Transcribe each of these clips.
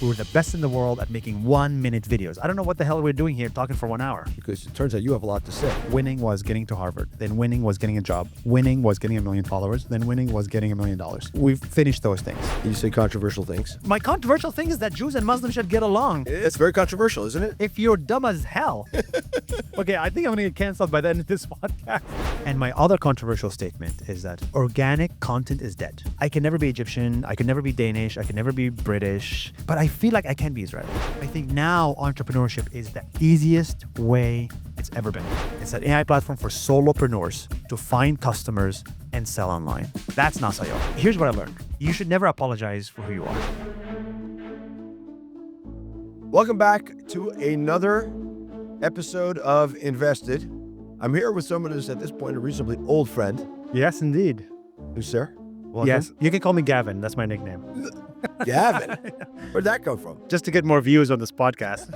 We were the best in the world at making 1-minute videos. I don't know what the hell we're doing here talking for 1 hour. Because it turns out you have a lot to say. Winning was getting to Harvard. Then winning was getting a job. Winning was getting 1 million followers. Then winning was getting $1 million. We've finished those things. You say controversial things. My controversial thing is that Jews and Muslims should get along. It's very controversial, isn't it? If you're dumb as hell. Okay, I think I'm going to get canceled by the end of this podcast. And my other controversial statement is that organic content is dead. I can never be Egyptian. I can never be Danish. I can never be British. But I feel like I can be Israeli. I think now entrepreneurship is the easiest way it's ever been. It's an AI platform for solopreneurs to find customers and sell online. That's Nuseir. Here's what I learned. You should never apologize for who you are. Welcome back to another episode of Invested. I'm here with someone who's at this point a reasonably old friend. Yes, indeed. Nuseir? Yes, you can call me Gavin. That's my nickname. Gavin? Where'd that come from? Just to get more views on this podcast.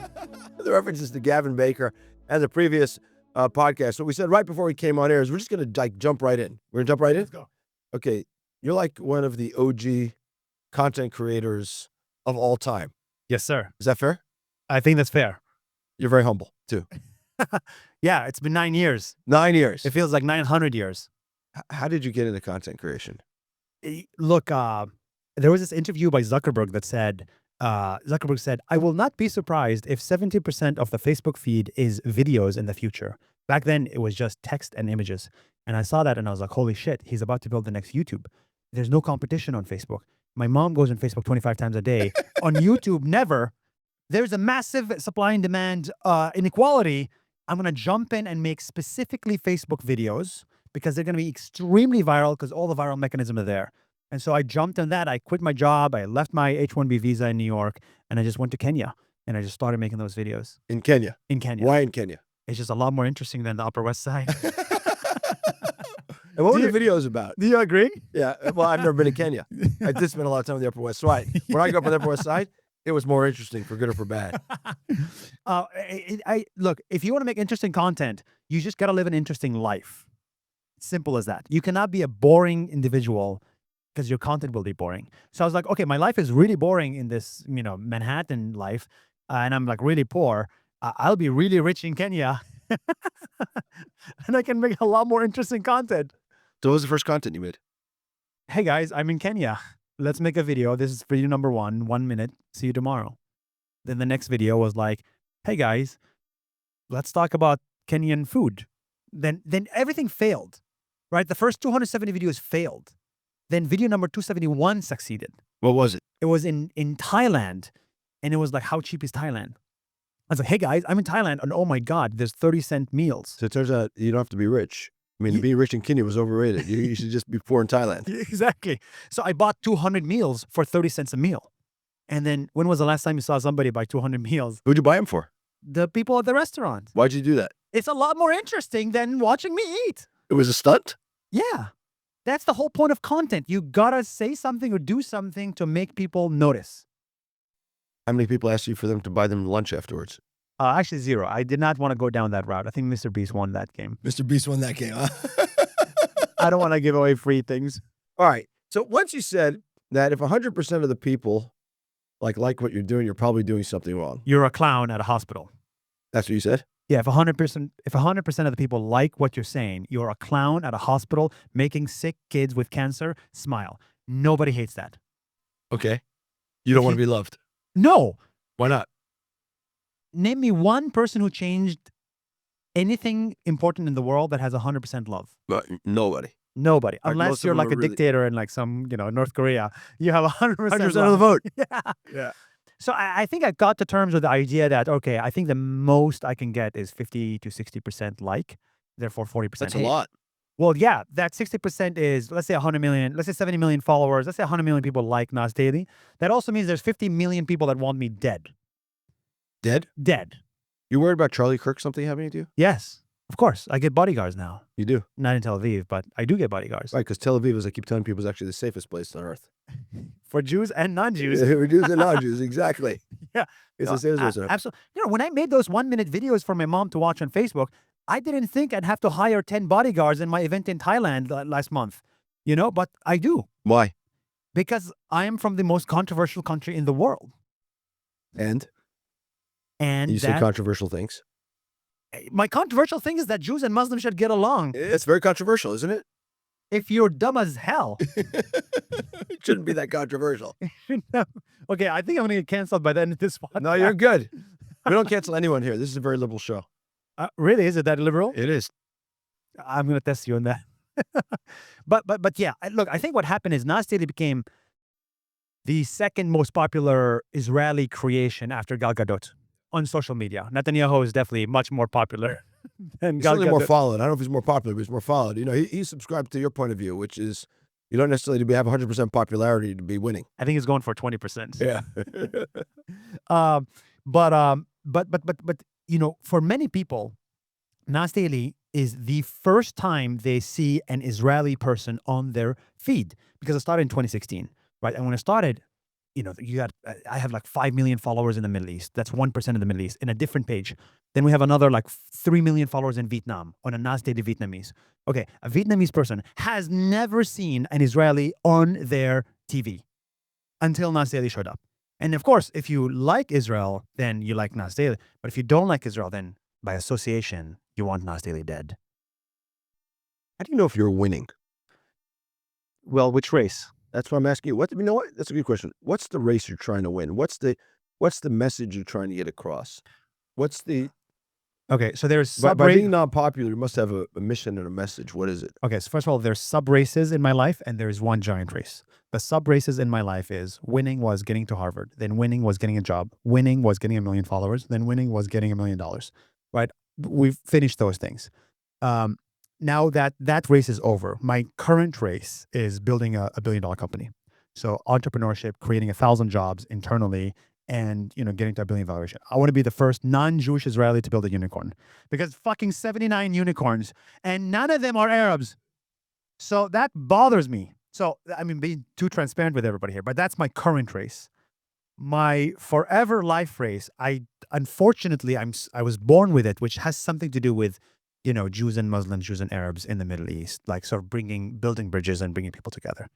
The references to Gavin Baker and the previous podcast. So we said right before we came on air is we're just going to jump right in. We're going to jump right in? Let's go. Okay. You're like one of the OG content creators of all time. Yes, sir. Is that fair? I think that's fair. You're very humble, too. Yeah, it's been 9 years. 9 years. It feels like 900 years. How did you get into content creation? Look, there was this interview by Zuckerberg that said, I will not be surprised if 70% of the Facebook feed is videos in the future. Back then, it was just text and images. And I saw that and I was like, holy shit, he's about to build the next YouTube. There's no competition on Facebook. My mom goes on Facebook 25 times a day. On YouTube, never. There's a massive supply and demand inequality. I'm going to jump in and make specifically Facebook videos because they're going to be extremely viral because all the viral mechanisms are there. And so I jumped on that. I quit my job. I left my H-1B visa in New York and I just went to Kenya and I just started making those videos. In Kenya? In Kenya. Why in Kenya? It's just a lot more interesting than the Upper West Side. And what were the videos about? Do you agree? Yeah. Well, I've never been to Kenya. I did spend a lot of time on the Upper West Side. When I grew up on the Upper West Side, it was more interesting for good or for bad. Look, if you want to make interesting content, you just got to live an interesting life. Simple as that. You cannot be a boring individual because your content will be boring. So I was like, okay, my life is really boring in this, Manhattan life, and I'm like really poor. I'll be really rich in Kenya, and I can make a lot more interesting content. So what was the first content you made? Hey guys, I'm in Kenya. Let's make a video. This is video number 1, 1 minute. See you tomorrow. Then the next video was like, hey guys, let's talk about Kenyan food. Then everything failed, right? The first 270 videos failed. Then video number 271 succeeded. What was it? It was in Thailand. And it was like, how cheap is Thailand? I was like, hey guys, I'm in Thailand. And oh my God, there's 30-cent meals. So it turns out you don't have to be rich. I mean, being rich in Kenya was overrated. You should just be poor in Thailand. Exactly. So I bought 200 meals for 30 cents a meal. And then when was the last time you saw somebody buy 200 meals? Who'd you buy them for? The people at the restaurant. Why'd you do that? It's a lot more interesting than watching me eat. It was a stunt? Yeah. That's the whole point of content. You gotta say something or do something to make people notice. How many people asked you for them to buy them lunch afterwards? Actually, 0. I did not want to go down that route. I think Mr. Beast won that game. Mr. Beast won that game, huh? I don't want to give away free things. All right. So once you said that if 100% of the people like what you're doing, you're probably doing something wrong. You're a clown at a hospital. That's what you said? Yeah, if 100% of the people like what you're saying, you're a clown at a hospital making sick kids with cancer smile. Nobody hates that. Okay. You don't want to be loved. No. Why not? Name me one person who changed anything important in the world that has 100% love. Nobody. Nobody. Like, unless you're like a dictator in like some, North Korea. You have 100% 100% love. of the vote. Yeah. Yeah. So I think I got to terms with the idea that, okay, I think the most I can get is 50 to 60% like, therefore 40% That's hate. a lot. Well, yeah, that 60% is, let's say 100 million, let's say 70 million followers, let's say 100 million people like Nas Daily. That also means there's 50 million people that want me dead. Dead? Dead. You worried about Charlie Kirk something happening to you? Yes, of course. I get bodyguards now. You do? Not in Tel Aviv, but I do get bodyguards. Right, because Tel Aviv, as I keep telling people, is actually the safest place on earth. For Jews and non-Jews. For Jews and non-Jews, exactly. Yeah. It's the safest place on earth. Absolutely. When I made those 1-minute videos for my mom to watch on Facebook, I didn't think I'd have to hire 10 bodyguards in my event in Thailand last month, but I do. Why? Because I am from the most controversial country in the world. And And you say that controversial things. my controversial thing is that Jews and Muslims should get along. It's very controversial, isn't it? If you're dumb as hell. It shouldn't be that controversial. No. Okay, I think I'm gonna get canceled by the end of this podcast. No, you're good. We don't cancel anyone here. This is a very liberal show. Really? Is it that liberal? It is. I'm gonna test you on that. But yeah, look, I think what happened is Nas Daily became the second most popular Israeli creation after Gal Gadot on social media. Netanyahu is definitely much more popular than He's Gal certainly Gadot. more followed. I don't know if he's more popular, but he's more followed. You know, he's subscribed to your point of view, which is you don't necessarily have 100% popularity to be winning. I think he's going for 20%. Yeah. But you know, for many people, Nas Daily is the first time they see an Israeli person on their feed, because it started in 2016, right? And when it started, you know, I have like 5 million followers in the Middle East. That's 1% of the Middle East in a different page. Then we have another like 3 million followers in Vietnam on a Nas Daily Vietnamese. Okay, a Vietnamese person has never seen an Israeli on their TV until Nas Daily showed up. And of course, if you like Israel, then you like Nas Daily. But if you don't like Israel, then by association, you want Nas Daily dead. How do you know if you're winning? Well, which race? That's what I'm asking you. You know what? That's a good question. What's the race you're trying to win? What's the message you're trying to get across? What's the Okay, so there's by being non-popular, you must have a mission and a message. What is it? Okay, so first of all, there's sub races in my life, and there's one giant race. The sub races in my life is winning was getting to Harvard, then winning was getting a job, winning was getting 1 million followers, then winning was getting $1 million. Right? We've finished those things. Now that race is over, my current race is building a $1 billion company. So entrepreneurship, creating 1,000 jobs internally, and getting to $1 billion valuation. I want to be the first non-Jewish Israeli to build a unicorn, because fucking 79 unicorns and none of them are Arabs. So that bothers me. So I mean, being too transparent with everybody here, but that's my current race. My forever life race, unfortunately I was born with it, which has something to do with Jews and Muslims, Jews and Arabs in the Middle East, like sort of building bridges and bringing people together.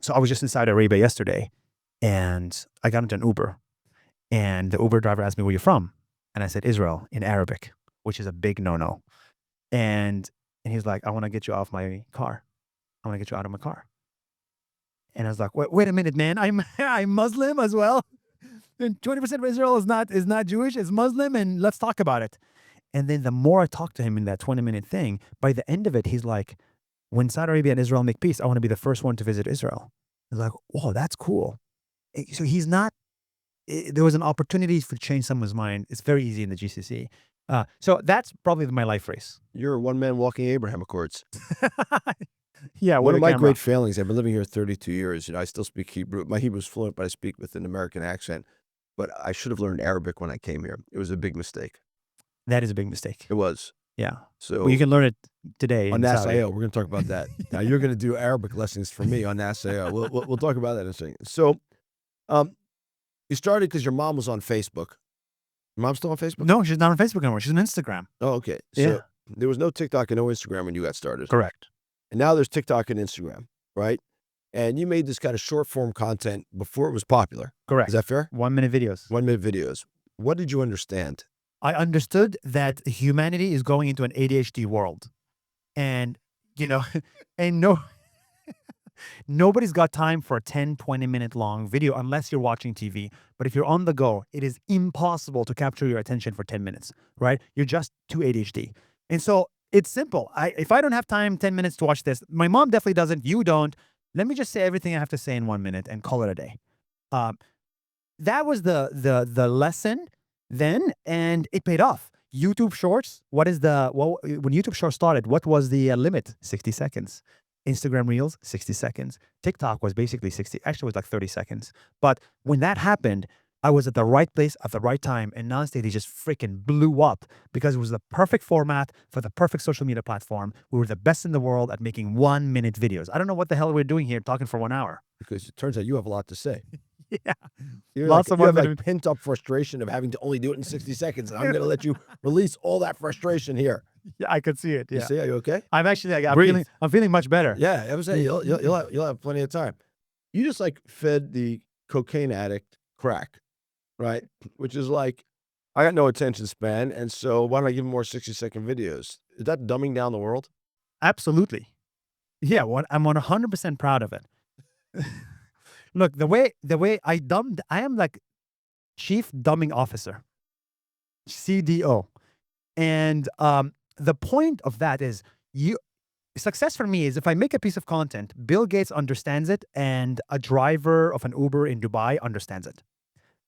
So I was just in Saudi Arabia yesterday, and I got into an Uber, and the Uber driver asked me, "Where you from?" And I said, "Israel," in Arabic, which is a big no-no. And he's like, "I want to get you off my car. I want to get you out of my car." And I was like, "Wait a minute, man. I'm Muslim as well. And 20% of Israel is not Jewish, it's Muslim, and let's talk about it." And then the more I talked to him in that 20-minute thing, by the end of it, he's like, "When Saudi Arabia and Israel make peace, I want to be the first one to visit Israel." I was like, "Whoa, that's cool." So there was an opportunity to change someone's mind. It's very easy in the GCC. So that's probably my life race. You're a one-man walking Abraham Accords. Yeah. One of my great failings, I've been living here 32 years. I still speak Hebrew. My Hebrew is fluent, but I speak with an American accent. But I should have learned Arabic when I came here. It was a big mistake. That is a big mistake. It was. Yeah. So well, you can learn it today on in Saudi. NASAO. We're going to talk about that. Now you're going to do Arabic lessons for me on NASAO. We'll talk about that in a second. So, you started because your mom was on Facebook. Your mom's still on Facebook? No, she's not on Facebook anymore. She's on Instagram. Oh, okay. So Yeah. there was no TikTok and no Instagram when you got started. Correct. And now there's TikTok and Instagram, right? And you made this kind of short form content before it was popular. Correct. Is that fair? 1-minute videos. 1-minute videos. What did you understand? I understood that humanity is going into an ADHD world, and nobody's got time for a 10, 20-minute long video unless you're watching TV. But if you're on the go, it is impossible to capture your attention for 10 minutes, right? You're just too ADHD. And so it's simple. If I don't have time, 10 minutes to watch this, my mom definitely doesn't, you don't. Let me just say everything I have to say in 1 minute and call it a day. That was the lesson then, and it paid off. YouTube Shorts, when YouTube Shorts started, what was the limit? 60 seconds. Instagram Reels, 60 seconds. TikTok was basically 60, actually it was like 30 seconds. But when that happened, I was at the right place at the right time, and Nas Daily just freaking blew up because it was the perfect format for the perfect social media platform. We were the best in the world at making 1-minute videos. I don't know what the hell we're doing here talking for 1 hour. Because it turns out you have a lot to say. Yeah. You Lots have of like pent up frustration of having to only do it in 60 seconds. And I'm going to let you release all that frustration here. Yeah, I could see it. Yeah. You see? Are you okay? I'm actually, Breathe. I'm feeling much better. Yeah, I was saying you'll have plenty of time. You just like fed the cocaine addict crack. right? Which is like, I got no attention span, and so why don't I give them more 60-second videos? Is that dumbing down the world? Absolutely. Yeah, I'm 100% proud of it. Look, the way I am like chief dumbing officer, CDO. And the point of that is success for me is if I make a piece of content, Bill Gates understands it and a driver of an Uber in Dubai understands it.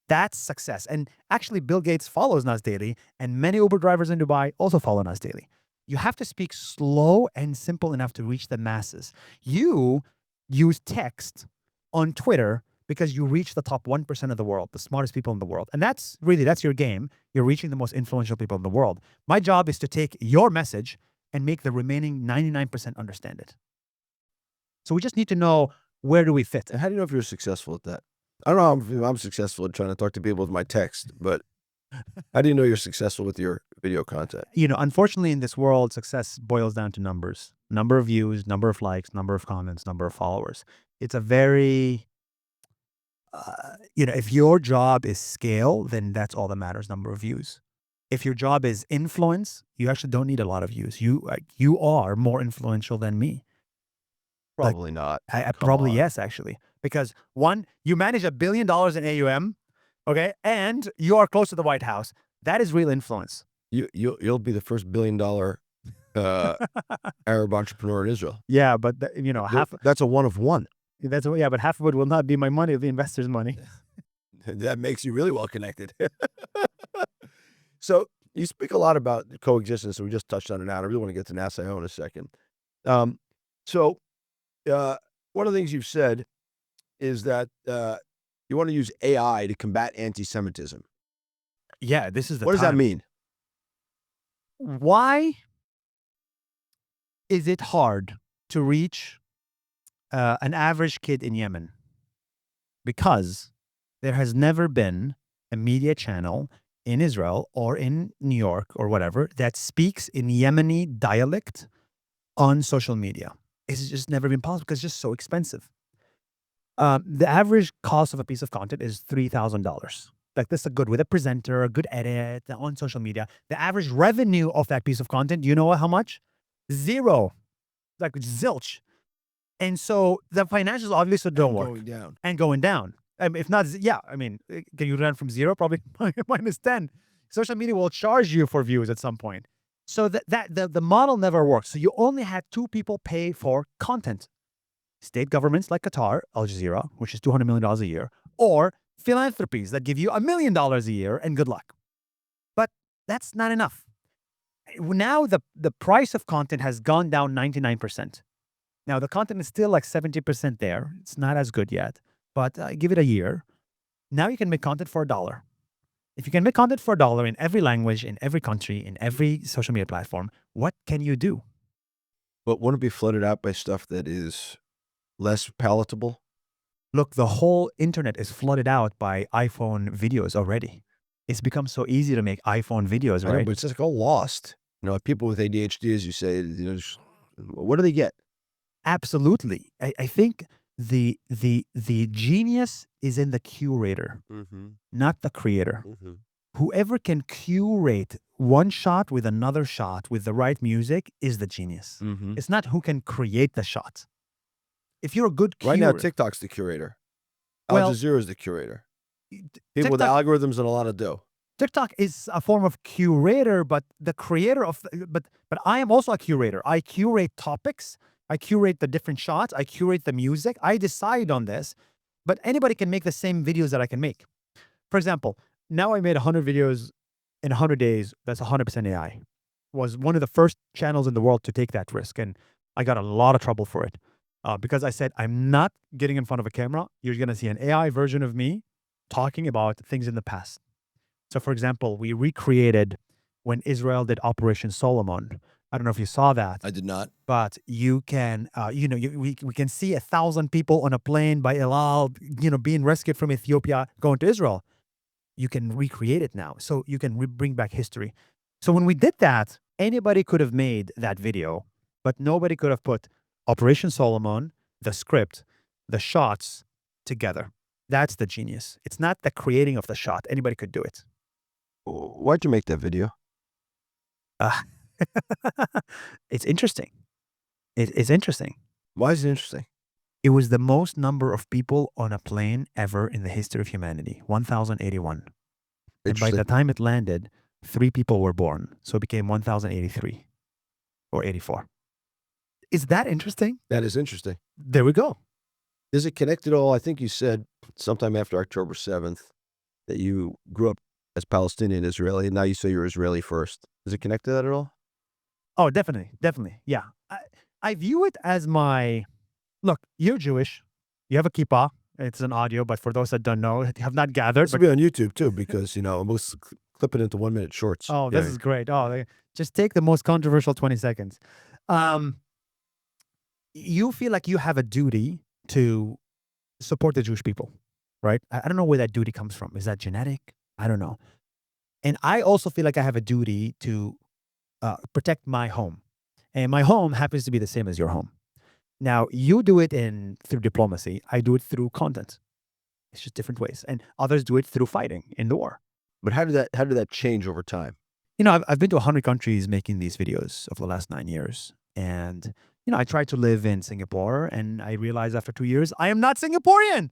That's success. And actually, Bill Gates follows Nas Daily, and many Uber drivers in Dubai also follow Nas Daily. You have to speak slow and simple enough to reach the masses. You use text on Twitter because you reach the top 1% of the world, the smartest people in the world. And that's your game. You're reaching the most influential people in the world. My job is to take your message and make the remaining 99% understand it. So we just need to know, where do we fit? And how do you know if you're successful at that? I don't know if I'm successful at trying to talk to people with my text, but how do you know you're successful with your video content? Unfortunately, in this world, success boils down to numbers. Number of views, number of likes, number of comments, number of followers. It's a very, if your job is scale, then that's all that matters, number of views. If your job is influence, you actually don't need a lot of views. You are more influential than me. Probably not. I probably, yes, actually. Because one, you manage $1 billion in AUM, okay, and you are close to the White House. That is real influence. You'll be the first $1 billion Arab entrepreneur in Israel. Yeah, but that's a one of one. But half of it will not be my money, it'll be investors' money. That makes you really well connected. So you speak a lot about coexistence, and we just touched on it now. I really want to get to NASAO in a second. One of the things you've said is that you want to use AI to combat anti-Semitism. Yeah, this is the What does that mean? Why is it hard to reach an average kid in Yemen? Because there has never been a media channel in Israel or in New York or whatever that speaks in Yemeni dialect on social media. It's just never been possible because it's just so expensive. The average cost of a piece of content is $3,000. Like, this is with a presenter, a good edit on social media. The average revenue of that piece of content, do you know how much? Zero. Like, zilch. And so the financials obviously don't work. Going down. If not, can you run from zero? Probably minus 10. Social media will charge you for views at some point. So the model never works. So you only had two people pay for content. State governments like Qatar, Al Jazeera, which is $200 million a year, or philanthropies that give you $1 million a year and good luck. But that's not enough. Now the price of content has gone down 99%. Now the content is still like 70% there. It's not as good yet, but give it a year. Now you can make content for $1. If you can make content for $1 in every language, in every country, in every social media platform, what can you do? But won't it be flooded out by stuff that is less palatable? Look, the whole internet is flooded out by iPhone videos already. It's become so easy to make iPhone videos, right? I know, but it's just all lost. People with ADHD, as you say, what do they get? Absolutely. I think the genius is in the curator, not the creator. Whoever can curate one shot with another shot with the right music is the genius. It's not who can create the shot. If you're a good curator. Right now, TikTok's the curator. Al Jazeera is the curator. People with algorithms and a lot of dough. TikTok is a form of curator, but the creator of, but I am also a curator. I curate topics. I curate the different shots. I curate the music. I decide on this, but anybody can make the same videos that I can make. For example, now I made 100 videos in 100 days. That's 100% AI. Was one of the first channels in the world to take that risk. And I got a lot of trouble for it because I said, I'm not getting in front of a camera. You're going to see an AI version of me talking about things in the past. So for example, we recreated when Israel did Operation Solomon. I don't know if you saw that. I did not. But you can, we can see 1,000 people on a plane by El Al, being rescued from Ethiopia, going to Israel. You can recreate it now. So you can bring back history. So when we did that, anybody could have made that video, but nobody could have put Operation Solomon, the script, the shots together. That's the genius. It's not the creating of the shot. Anybody could do it. Why'd you make that video? Uh, it's interesting. It's interesting. Why is it interesting? It was the most number of people on a plane ever in the history of humanity, 1,081. And by the Interesting. time it landed, 3 people were born. So it became 1,083 or 84. Is that interesting? That is interesting. There we go. Is it connected at all? I think you said sometime after October 7th that you grew up as Palestinian Israeli, and now you say you're Israeli first. Is it connected to that at all? Oh, definitely. Definitely. Yeah. I view it as my look, you're Jewish. You have a kippah. It's an audio, but for those that don't know, have not gathered. This will But be on YouTube too, because we'll clip it into 1-minute shorts. oh, this is great. Oh, just take the most controversial 20 seconds. You feel like you have a duty to support the Jewish people, right? I don't know where that duty comes from. Is that genetic? I don't know. And I also feel like I have a duty to protect my home. And my home happens to be the same as your home. Now, you do it through diplomacy. I do it through content. It's just different ways. And others do it through fighting in the war. But how did that change over time? I've been to 100 countries making these videos over the last 9 years. And, I tried to live in Singapore, and I realized after 2 years, I am not Singaporean.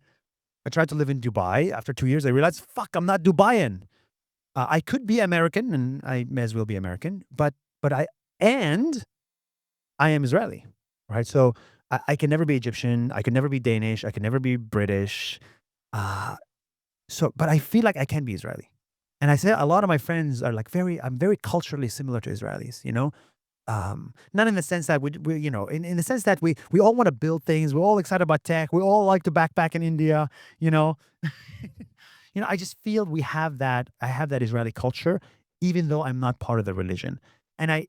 I tried to live in Dubai. After 2 years, I realized, fuck, I'm not Dubaian. I could be American, and I may as well be American, but I am Israeli, right? So I can never be Egyptian. I can never be Danish. I can never be British. But I feel like I can be Israeli. And I say a lot of my friends are like I'm very culturally similar to Israelis, not in the sense that we in the sense that we all want to build things. We're all excited about tech. We all like to backpack in India, I just feel we have that. I have that Israeli culture, even though I'm not part of the religion. And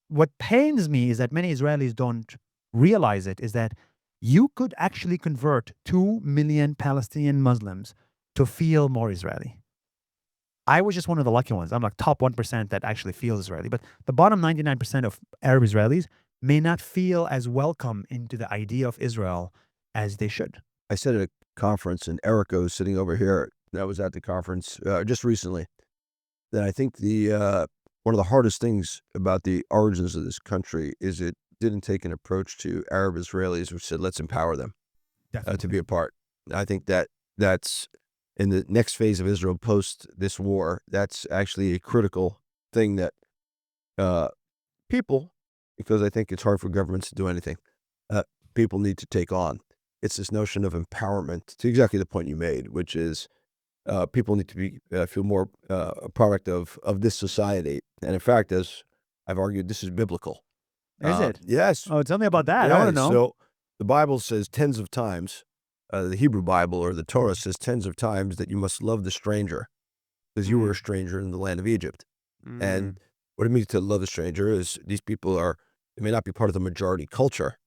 what pains me is that many Israelis don't realize it, is that you could actually convert 2 million Palestinian Muslims to feel more Israeli. I was just one of the lucky ones. I'm like top 1% that actually feels Israeli. But the bottom 99% of Arab Israelis may not feel as welcome into the idea of Israel as they should. I said at a conference, and Erica was sitting over here, that was at the conference just recently, that I think one of the hardest things about the origins of this country is it didn't take an approach to Arab Israelis which said, let's empower them to be a part. I think that's in the next phase of Israel post this war, that's actually a critical thing that people, because I think it's hard for governments to do anything, people need to take on. It's this notion of empowerment, to exactly the point you made, which is people need to feel more a product of this society. And in fact, as I've argued, this is biblical. Is it? Yes. Oh, tell me about that. I want to know. So the Bible says tens of times, the Hebrew Bible or the Torah says tens of times that you must love the stranger because you were a stranger in the land of Egypt. And what it means to love the stranger is these people they may not be part of the majority culture,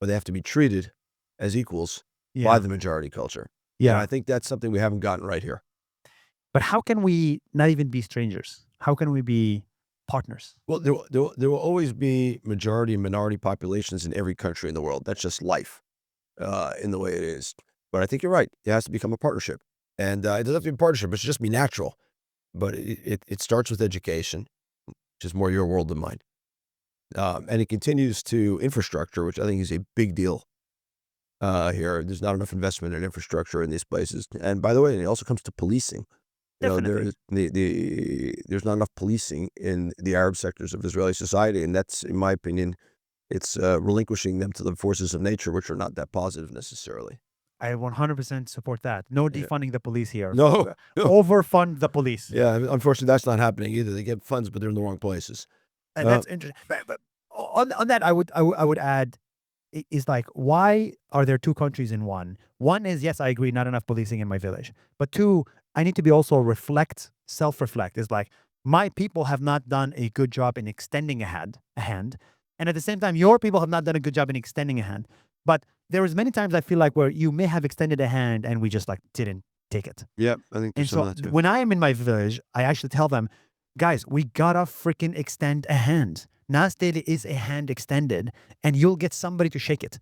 but they have to be treated as equals by the majority culture. Yeah. And I think that's something we haven't gotten right here. But how can we not even be strangers? How can we be partners? Well, there will always be majority and minority populations in every country in the world. That's just life in the way it is. But I think you're right. It has to become a partnership. And it doesn't have to be a partnership. It should just be natural. But it starts with education, which is more your world than mine. And it continues to infrastructure, which I think is a big deal here. There's not enough investment in infrastructure in these places. And by the way, it also comes to policing. Definitely. There's not enough policing in the Arab sectors of Israeli society. And that's, in my opinion, it's relinquishing them to the forces of nature, which are not that positive necessarily. I 100% support that. No defunding the police here. No. Overfund the police. Yeah, unfortunately, that's not happening either. They get funds, but they're in the wrong places. And that's interesting. But on that, I would add, is like, why are there 2 countries in one? One is, yes, I agree, not enough policing in my village. But 2, I need to be also self-reflect. Is like, my people have not done a good job in extending a hand. And at the same time, your people have not done a good job in extending a hand. But there was many times I feel like where you may have extended a hand and we just like didn't take it. Yeah, I think and there's some of that too. When I am in my village, I actually tell them, guys, we gotta freaking extend a hand. Nas Daily is a hand extended, and you'll get somebody to shake it.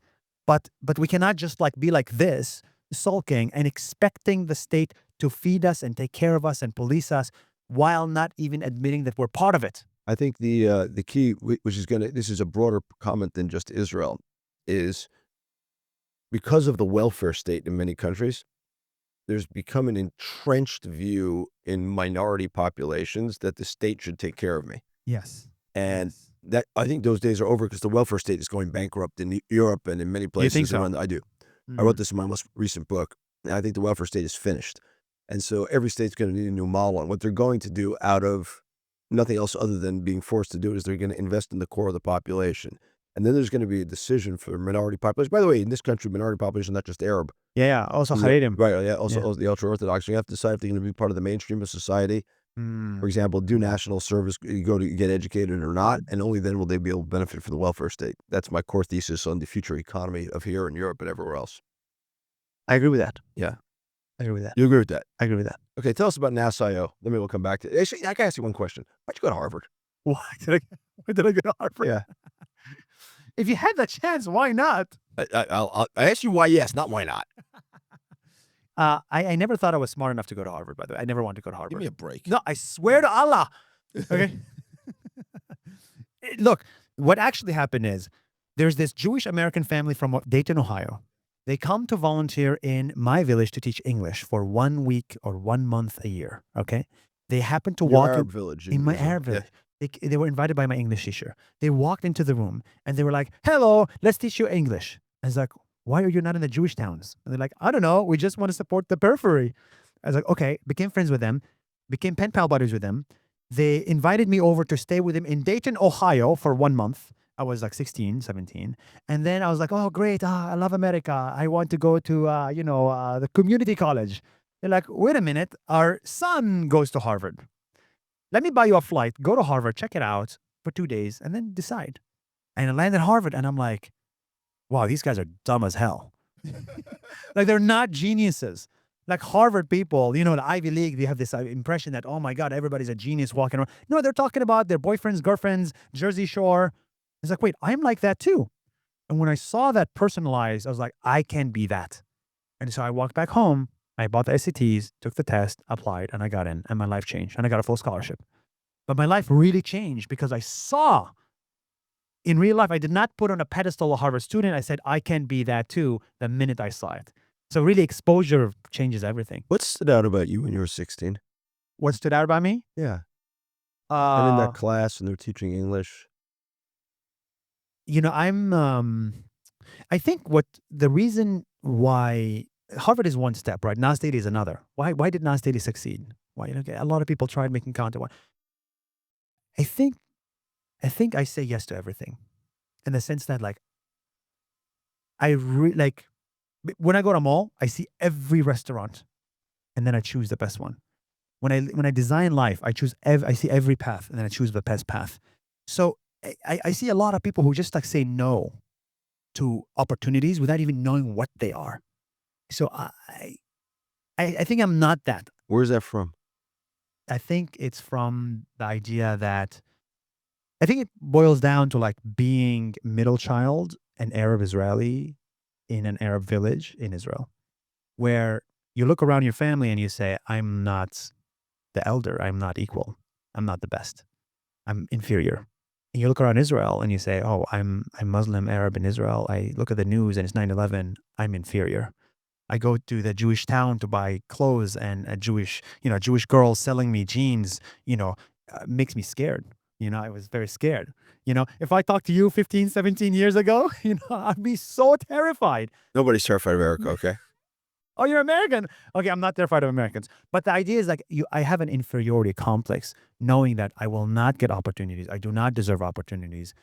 But we cannot just like be like this sulking and expecting the state to feed us and take care of us and police us while not even admitting that we're part of it. I think the key, which is this is a broader comment than just Israel, is because of the welfare state in many countries, there's become an entrenched view in minority populations that the state should take care of me. Yes. And Yes. that, I think those days are over because the welfare state is going bankrupt in Europe and in many places. think so? I do. I Mm. wrote this in my most recent book. And I think the welfare state is finished. And so every state's going to need a new model. And what they're going to do out of nothing else other than being forced to do it is they're going to invest in the core of the population. And then there's going to be a decision for minority population. By the way, in this country, minority population, not just Arab. Yeah. Also, Yeah, Haredim. right, yeah, also Yeah. the ultra-Orthodox. You have to decide if they're going to be part of the mainstream of society. Mm. For example, do national service, you go to get educated or not, and only then will they be able to benefit from the welfare state. That's my core thesis on the future economy of here in Europe and everywhere else. I agree with that. Yeah. I agree with that. You agree with that? I agree with that. Okay, tell us about NAS.io. Then we'll come back to it. Actually, I can ask you one question. Why'd you go to Harvard? Why did I go to Harvard? Yeah. If you had the chance, why not? I ask you why yes, not why not. I never thought I was smart enough to go to Harvard, by the way. I never wanted to go to Harvard. Give me a break. No, I swear to Allah. Okay. Look, what actually happened is there's this Jewish American family from Dayton, Ohio. They come to volunteer in my village to teach English for 1 week or 1 month a year. Okay. They happen to Your walk Arab village. in my Israel. Arab Yeah. village. They were invited by my English teacher. They walked into the room and they were like, "Hello, let's teach you English." I was like, "Why are you not in the Jewish towns?" And they're like, "I don't know. We just want to support the periphery." I was like, "Okay." Became friends with them, became pen pal buddies with them. They invited me over to stay with them in Dayton, Ohio for 1 month. I was like 16, 17. And then I was like, "Oh, great. I love America. I want to go to, the community college." They're like, "Wait a minute. Our son goes to Harvard. Let me buy you a flight, go to Harvard, check it out for 2 days, and then decide." And I landed at Harvard, and I'm like, wow, these guys are dumb as hell. Like, they're not geniuses. Like Harvard people, the Ivy League, they have this impression that, oh my God, everybody's a genius walking around. No, they're talking about their boyfriends, girlfriends, Jersey Shore. It's like, wait, I'm like that too. And when I saw that personalized, I was like, I can be that. And so I walked back home. I bought the SATs, took the test, applied, and I got in, and my life changed, and I got a full scholarship. But my life really changed because I saw in real life, I did not put on a pedestal a Harvard student. I said, I can be that too the minute I saw it. So really, exposure changes everything. What stood out about you when you were 16? What stood out about me? Yeah. And in Uh, that class, and they're teaching English. I think what the reason why Harvard is one step, right? Nas Daily is another. Why did Nas Daily succeed? Why? Okay, a lot of people tried making content. I think I say yes to everything, in the sense that like when I go to a mall, I see every restaurant, and then I choose the best one. When I design life, I see every path, and then I choose the best path. So I see a lot of people who just like say no to opportunities without even knowing what they are. So I think I'm not that. Where's that from? I think it's from the idea that I think it boils down to like being middle child, an Arab Israeli in an Arab village in Israel, where you look around your family and you say, I'm not the elder, I'm not equal, I'm not the best, I'm inferior. And you look around Israel and you say, oh, I'm Muslim, Arab in Israel. I look at the news and it's 9/11, I'm inferior. I go to the Jewish town to buy clothes, and a Jewish girl selling me jeans, makes me scared. I was very scared. If I talked to you 15, 17 years ago, I'd be so terrified. Nobody's terrified of America, okay? Oh, you're American. Okay, I'm not terrified of Americans. But the idea is like I have an inferiority complex, knowing that I will not get opportunities. I do not deserve opportunities.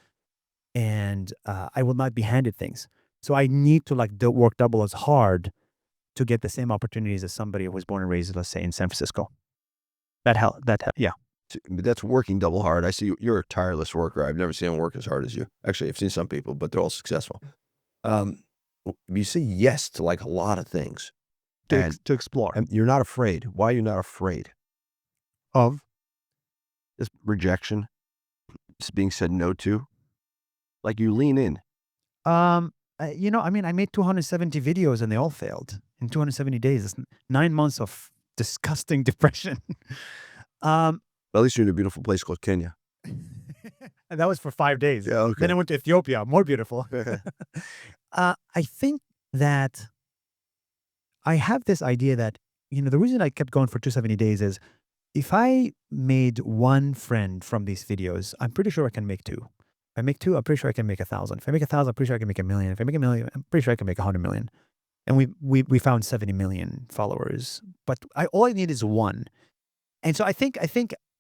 And I will not be handed things. So I need to work double as hard to get the same opportunities as somebody who was born and raised, let's say, in San Francisco. Yeah. But that's working double hard. I see you're a tireless worker. I've never seen anyone work as hard as you. Actually, I've seen some people, but they're all successful. You say yes to like a lot of things. To explore. And you're not afraid. Why are you not afraid? Of? This rejection, just being said no to. Like you lean in. I made 270 videos and they all failed in 270 days. It's 9 months of disgusting depression. um, At least you're in a beautiful place called Kenya. and that was for 5 days. Yeah, okay. Then I went to Ethiopia, more beautiful. I think that I have this idea that, the reason I kept going for 270 days is if I made one friend from these videos, I'm pretty sure I can make two. If I make two, I'm pretty sure I can make 1,000. If I make 1,000, I'm pretty sure I can make 1,000,000. If I make 1,000,000, I'm pretty sure I can make 100 million. And we found 70 million followers. But all I need is one. And so I think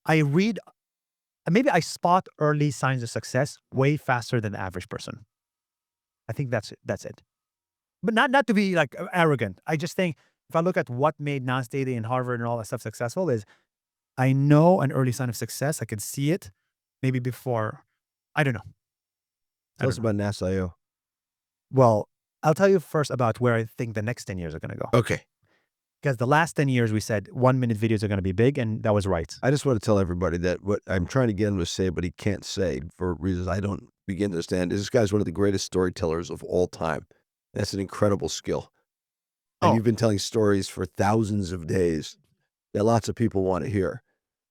I read, maybe I spot early signs of success way faster than the average person. I think that's it. But not to be like arrogant. I just think if I look at what made Nas Daily and Harvard and all that stuff successful is I know an early sign of success. I can see it maybe before. I don't know. Tell us about Nas.io. Well, I'll tell you first about where I think the next 10 years are going to go. Okay. Because the last 10 years we said 1-minute videos are going to be big, and that was right. I just want to tell everybody that what I'm trying to get him to say, but he can't say for reasons I don't begin to understand, is this guy's one of the greatest storytellers of all time. That's an incredible skill. And you've been telling stories for thousands of days that lots of people want to hear.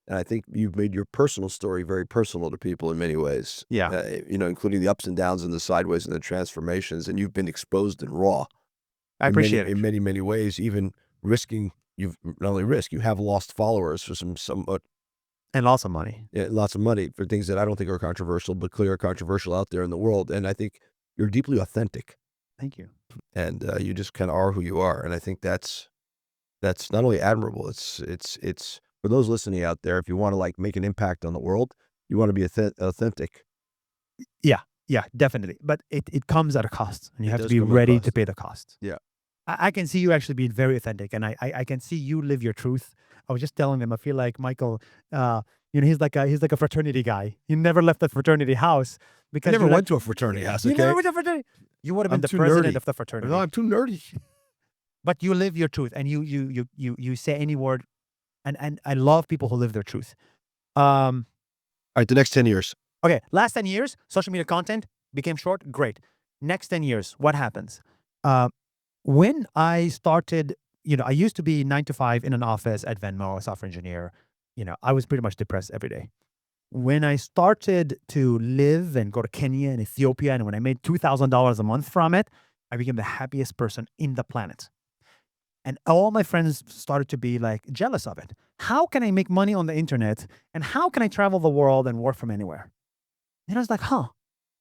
And I think you've made your personal story very personal to people in many ways. Yeah. Including the ups and downs and the sideways and the transformations. And you've been exposed and raw. I appreciate it. In many, many ways, even risking, you've not only risked, you have lost followers for somewhat. And lots of money. Yeah, lots of money for things that I don't think are controversial, but clearly are controversial out there in the world. And I think you're deeply authentic. Thank you. And you just kind of are who you are. And I think that's not only admirable, it's for those listening out there, if you want to make an impact on the world, you want to be authentic. Yeah, definitely. But it comes at a cost, and you have to be come at a ready cost. to pay the cost. Yeah. I can see you actually being very authentic, and I can see you live your truth. I was just telling them, I feel like Michael, he's like a fraternity guy. He never left the fraternity house because I never went to a fraternity house, You okay? never went to a fraternity. You would have been I'm the too president nerdy. of the fraternity. No, I'm too nerdy. But you live your truth, and you say any word, and I love people who live their truth. All right, the next 10 years. Okay, last 10 years, social media content became short. Great. Next 10 years, what happens? When I started, I used to be 9 to 5 in an office at Venmo, a software engineer. I was pretty much depressed every day. When I started to live and go to Kenya and Ethiopia, and when I made $2,000 a month from it, I became the happiest person in the planet. And all my friends started to be jealous of it. How can I make money on the internet? And how can I travel the world and work from anywhere? And I was like,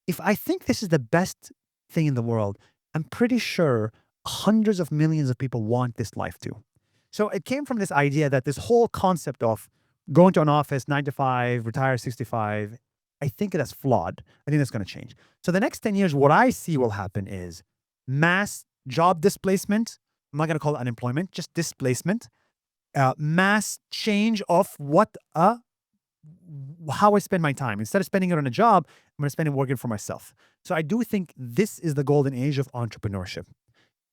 if I think this is the best thing in the world, I'm pretty sure hundreds of millions of people want this life too. So it came from this idea that this whole concept of going to an office, 9 to 5, retire 65, I think that's flawed. I think that's going to change. So the next 10 years, what I see will happen is mass job displacement. I'm not going to call it unemployment, just displacement. Mass change of how I spend my time. Instead of spending it on a job, I'm going to spend it working for myself. So I do think this is the golden age of entrepreneurship.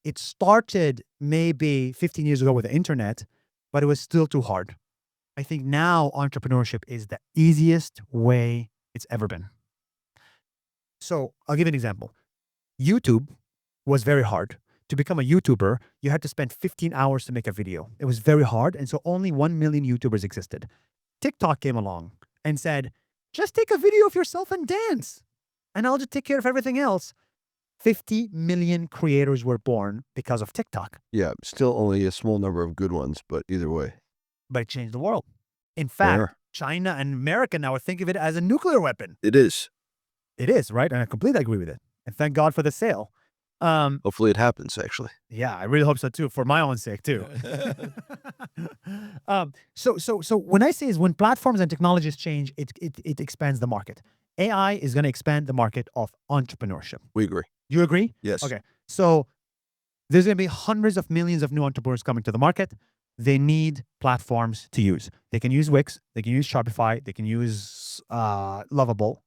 It started maybe 15 years ago with the internet, but it was still too hard. I think now entrepreneurship is the easiest way it's ever been. So I'll give you an example. YouTube was very hard. To become a YouTuber, you had to spend 15 hours to make a video. It was very hard. And so only 1 million YouTubers existed. TikTok came along and said, just take a video of yourself and dance, and I'll just take care of everything else. 50 million creators were born because of TikTok. Yeah, still only a small number of good ones, but either way. But it changed the world. In fact, China and America now are thinking of it as a nuclear weapon. It is. It is, right? And I completely agree with it. And thank God for the sale. Hopefully it happens, actually. Yeah, I really hope so too, for my own sake too. So when I say is when platforms and technologies change, it expands the market. AI is going to expand the market of entrepreneurship. We agree. You agree? Yes. Okay. So there's going to be hundreds of millions of new entrepreneurs coming to the market. They need platforms to use. They can use Wix. They can use Shopify. They can use Lovable.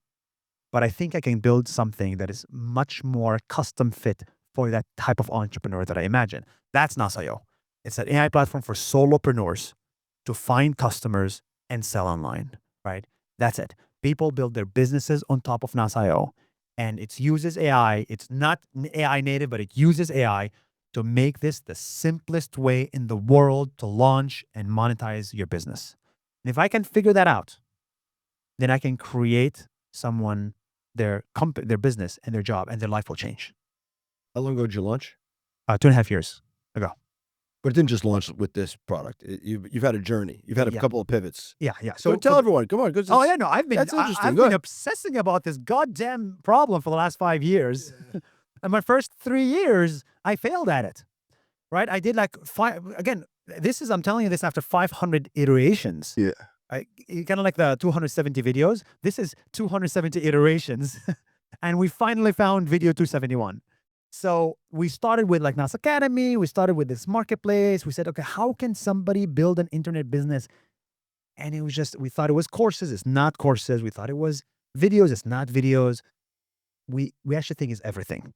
But I think I can build something that is much more custom fit for that type of entrepreneur that I imagine. That's Nas.io. It's an AI platform for solopreneurs to find customers and sell online, right? That's it. People build their businesses on top of Nas.io, and it uses AI. It's not AI native, but it uses AI to make this the simplest way in the world to launch and monetize your business. And if I can figure that out, then I can create someone, their business and their job, and their life will change. How long ago did you launch? 2.5 years ago. But it didn't just launch with this product. You've had a journey. You've had a Yeah. couple of pivots. Yeah. So tell everyone. Come on. Oh yeah, no, I've been that's interesting. I've Go been ahead. obsessing about this goddamn problem for the last 5 years. And my first 3 years, I failed at it. Right? I did like again, I'm telling you this after 500 iterations. Yeah. Kind of like the 270 videos. This is 270 iterations. And we finally found video 271. So we started with like Nas Academy. We started with this marketplace. We said, okay, how can somebody build an internet business? And it was just, we thought it was courses. It's not courses. We thought it was videos. It's not videos. We actually think it's everything.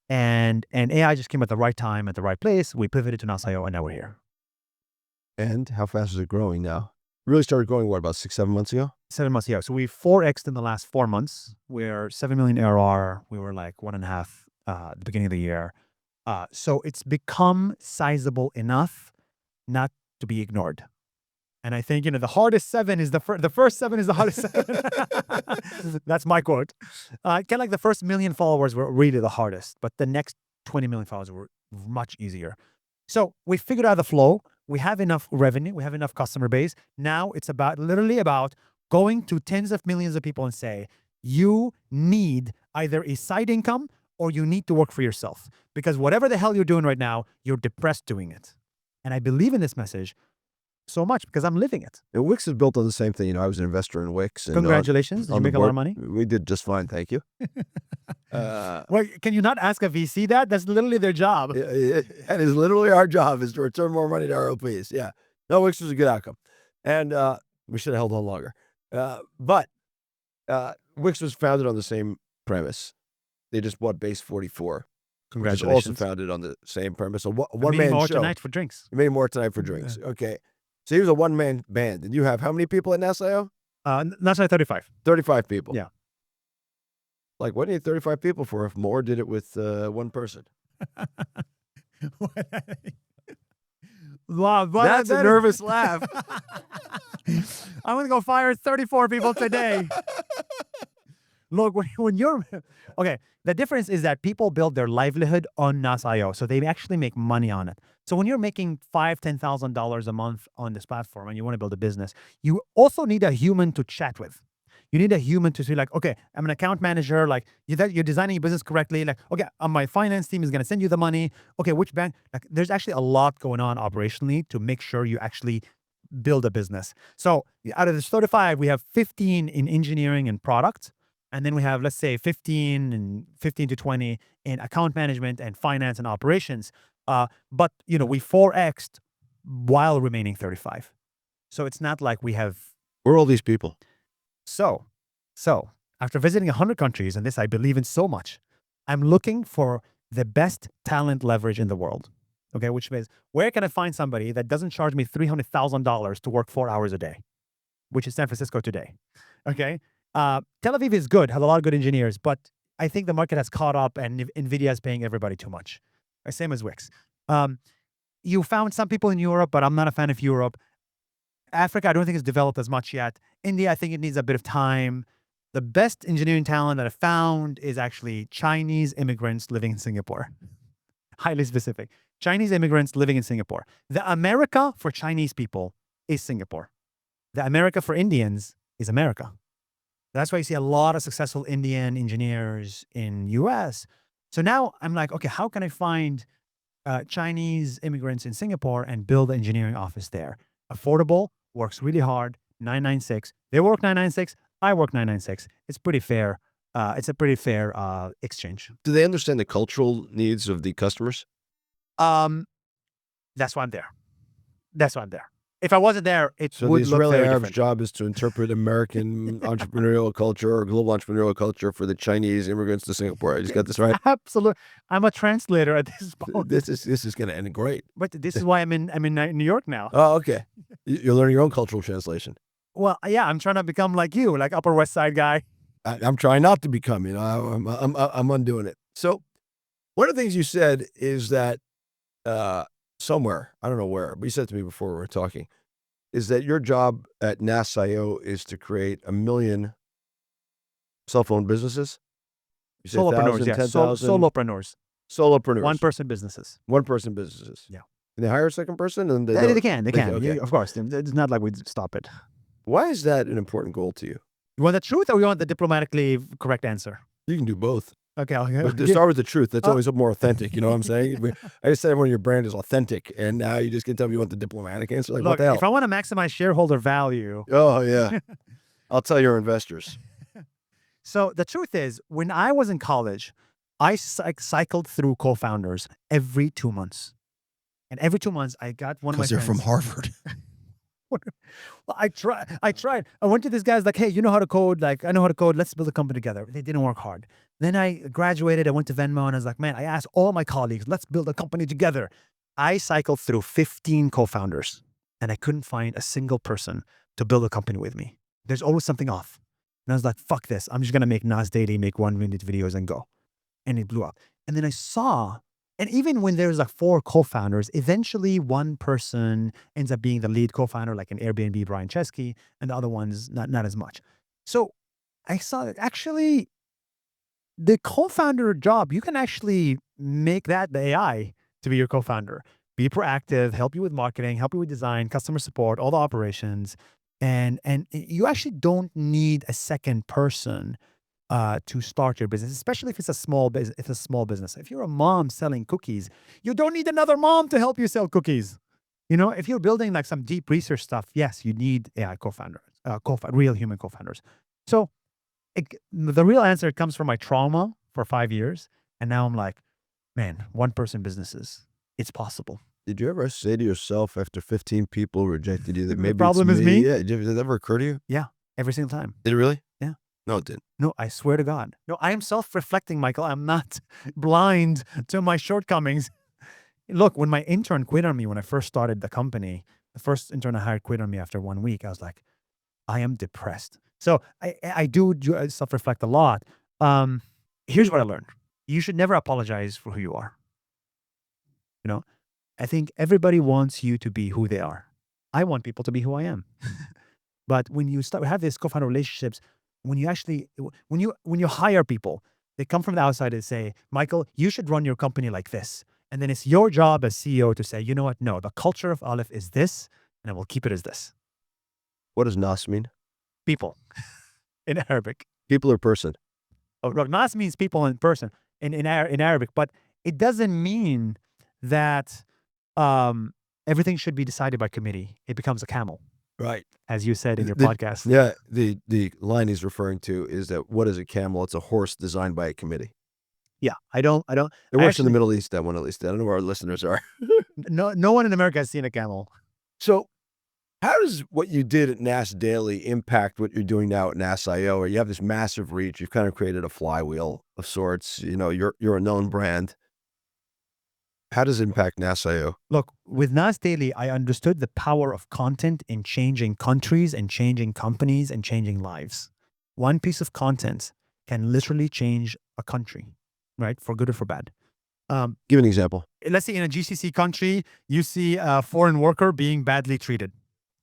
And AI just came at the right time, at the right place. We pivoted to Nas.io, and now we're here. And how fast is it growing now? Really started growing, what, about 6-7 months ago? 7 months ago. So we 4x'd in the last 4 months. We're 7 million ARR. We were like 1.5 at the beginning of the year. So it's become sizable enough not to be ignored. And I think, the hardest 7 is the first 7 is the hardest 7. That's my quote. Kind of like the first 1 million followers were really the hardest, but the next 20 million followers were much easier. So we figured out the flow. We have enough revenue. We have enough customer base. Now it's literally about going to tens of millions of people and say, you need either a side income or you need to work for yourself, because whatever the hell you're doing right now, you're depressed doing it. And I believe in this message so much because I'm living it. And Wix is built on the same thing. I was an investor in Wix. And Congratulations. Did you make a lot of money? We did just fine. Thank you. Well, can you not ask a VC that? That's literally their job. That is literally our job, is to return more money to our LPs. Yeah. No, Wix was a good outcome. And we should have held on longer. But Wix was founded on the same premise. They just bought Base 44. Congratulations. Which is also founded on the same premise. A one-man more show. tonight for drinks. You made more tonight for drinks. Yeah. Okay. So he was a one-man band. And you have how many people at Nas.io? Nas.io 35. 35 people. Yeah. Like, what do you need 35 people for if Moore did it with one person? Wow, that's a nervous laugh. I'm going to go fire 34 people today. Look, when you're... Okay, the difference is that people build their livelihood on Nas.io, so they actually make money on it. So when you're making $5,000, $10,000 a month on this platform and you want to build a business, you also need a human to chat with. You need a human to say like, okay, I'm an account manager. Like you're designing your business correctly. Like, okay, my finance team is going to send you the money. Okay, which bank? Like there's actually a lot going on operationally to make sure you actually build a business. So out of this 35, we have 15 in engineering and product. And then we have, let's say 15 to 20 in account management and finance and operations. But we 4x'd while remaining 35. So it's not like we have... Where are all these people? So after visiting 100 countries, and this I believe in so much, I'm looking for the best talent leverage in the world. Okay, which means where can I find somebody that doesn't charge me $300,000 to work 4 hours a day, which is San Francisco today. Okay, Tel Aviv is good, has a lot of good engineers, but I think the market has caught up and NVIDIA is paying everybody too much. Same as Wix. You found some people in Europe, but I'm not a fan of Europe. Africa, I don't think it's developed as much yet. India, I think it needs a bit of time. The best engineering talent that I found is actually Chinese immigrants living in Singapore. Highly specific. Chinese immigrants living in Singapore. The America for Chinese people is Singapore. The America for Indians is America. That's why you see a lot of successful Indian engineers in US. So now I'm like, okay, how can I find Chinese immigrants in Singapore and build an engineering office there? Affordable, works really hard, 996. They work 996, I work 996. It's pretty fair. It's a pretty fair exchange. Do they understand the cultural needs of the customers? That's why I'm there. That's why I'm there. If I wasn't there, it so would the look Israeli very Arab's different. job is to interpret American entrepreneurial culture or global entrepreneurial culture for the Chinese immigrants to Singapore. I just got this right? Absolutely. I'm a translator at this point. This is going to end great. But this is why I'm in New York now. Oh, okay. You're learning your own cultural translation. Well, yeah, I'm trying to become like you, like Upper West Side guy. I'm trying not to become, I'm undoing it. So one of the things you said is that somewhere, I don't know where, but you said to me before we were talking, is that your job at NAS.io is to create 1 million cell phone businesses? You say Solopreneurs, 1,000, yes. 10,000 Solopreneurs. solopreneurs, One-person businesses. one-person businesses. Yeah. And they hire a second person, and they They, don't. they can. They can. Okay. Of course. It's not like we stop it. Why is that an important goal to you? You want the truth or you want the diplomatically correct answer? You can do both. Okay. But to start with the truth, that's always more authentic. You know what I'm saying? I just said everyone in your brand is authentic, and now you just can tell me you want the diplomatic answer. Like, Look, what the hell? if I want to maximize shareholder value. Oh, yeah. I'll tell your investors. So the truth is, when I was in college, I cycled through co-founders every 2 months. And every 2 months, I got one of my Because they're friends. from Harvard. Well, I tried. I went to this guy's like, hey, you know how to code? Like, I know how to code. Let's build a company together. They didn't work hard. Then I graduated. I went to Venmo and I was like, man, I asked all my colleagues, let's build a company together. I cycled through 15 co-founders and I couldn't find a single person to build a company with me. There's always something off. And I was like, fuck this. I'm just going to make Nas Daily, make 1-minute videos and go. And it blew up. And then I saw, and even when there's like 4 co-founders, eventually one person ends up being the lead co-founder, like an Airbnb, Brian Chesky, and the other ones not as much. So I saw that actually the co-founder job, you can actually make that the AI to be your co-founder. Be proactive, help you with marketing, help you with design, customer support, all the operations. And you actually don't need a second person to start your business, especially if it's a small business. If it's a small business, if you're a mom selling cookies, you don't need another mom to help you sell cookies. You know, if you're building like some deep research stuff, yes, you need AI co-founders, real human co-founders. So the real answer comes from my trauma for 5 years, and now I'm like, man, 1-person businesses, it's possible. Did you ever say to yourself after 15 people rejected you that maybe the problem it's is me? Yeah, did that ever occur to you? Yeah, every single time. Did it really? Yeah. No, it didn't. No, I swear to God. No, I am self-reflecting, Michael. I'm not blind to my shortcomings. Look, when my intern quit on me when I first started the company, the first intern I hired quit on me after 1 week. I was like, I am depressed. So I do self-reflect a lot. Here's what I learned. You should never apologize for who you are. You know, I think everybody wants you to be who they are. I want people to be who I am. But when you have these co-founder relationships, when you hire people, they come from the outside and say, Michael, you should run your company like this. And then it's your job as CEO to say, you know what? No, the culture of Aleph is this, and I will keep it as this. What does Nas mean? People in Arabic. People or person? Oh, look, Nas means people in person in Arabic, but it doesn't mean that everything should be decided by committee. It becomes a camel. Right. As you said in your podcast. Yeah, the line he's referring to is that what is a camel? It's a horse designed by a committee. Yeah, I don't. It works in the Middle East, that one at least. I don't know where our listeners are. No one in America has seen a camel. So how does what you did at Nas Daily impact what you're doing now at NAS.io? Or you have this massive reach. You've kind of created a flywheel of sorts. You know, you're a known brand. How does it impact NAS.io? Look, with Nas Daily, I understood the power of content in changing countries and changing companies and changing lives. One piece of content can literally change a country, right? For good or for bad. Give an example. Let's say in a GCC country, you see a foreign worker being badly treated.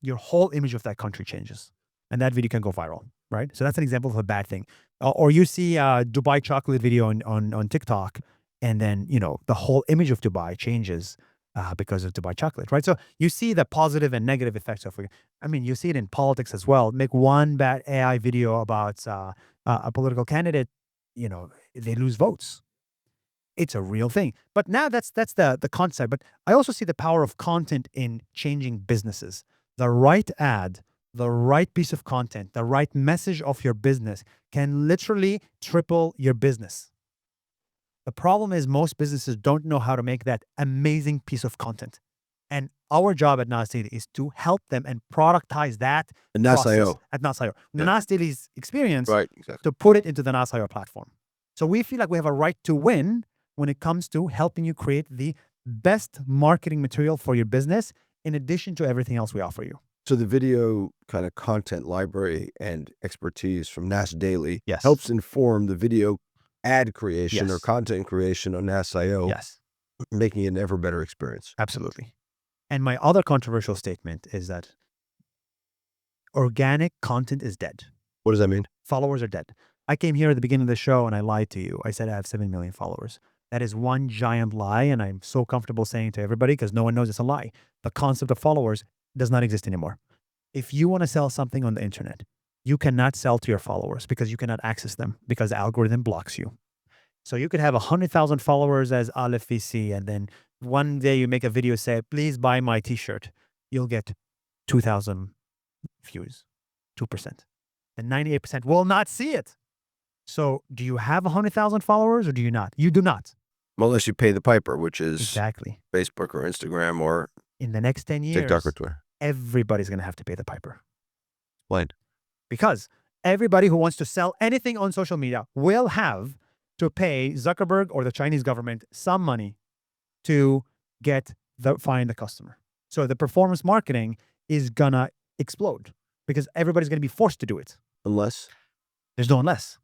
Your whole image of that country changes. And that video can go viral, right? So that's an example of a bad thing. Or you see a Dubai chocolate video on TikTok, and then, you know, the whole image of Dubai changes because of Dubai chocolate, right? So you see the positive and negative effects of it. I mean, you see it in politics as well. Make one bad AI video about a political candidate, you know, they lose votes. It's a real thing. But now that's the concept. But I also see the power of content in changing businesses. The right ad, the right piece of content, the right message of your business can literally triple your business. The problem is most businesses don't know how to make that amazing piece of content. And our job at Nas Daily is to help them and productize that At NAS.io. At Nas.io. Yeah. Nas Daily's experience Right, exactly. to put it into the Nas.io platform. So we feel like we have a right to win when it comes to helping you create the best marketing material for your business in addition to everything else we offer you. So the video kind of content library and expertise from Nas Daily helps inform the video ad creation or Yes. content creation on NAS.io. Yes. making it an ever better experience. Absolutely. And my other controversial statement is that organic content is dead. What does that mean? Followers are dead. I came here at the beginning of the show and I lied to you. I said I have 7 million followers. That is one giant lie, and I'm so comfortable saying it to everybody because no one knows it's a lie. The concept of followers does not exist anymore. If you want to sell something on the internet, you cannot sell to your followers because you cannot access them because the algorithm blocks you. So you could have 100,000 followers as Aleph VC, and then one day you make a video say, please buy my t-shirt. You'll get 2,000 views, 2%. And 98% will not see it. So do you have 100,000 followers or do you not? You do not. Unless you pay the piper, which is Exactly. Facebook or Instagram or In the next 10 years, TikTok or Twitter. everybody's going to have to pay the piper. Why? Because everybody who wants to sell anything on social media will have to pay Zuckerberg or the Chinese government some money to find the customer. So the performance marketing is going to explode because everybody's going to be forced to do it. Unless? There's no unless.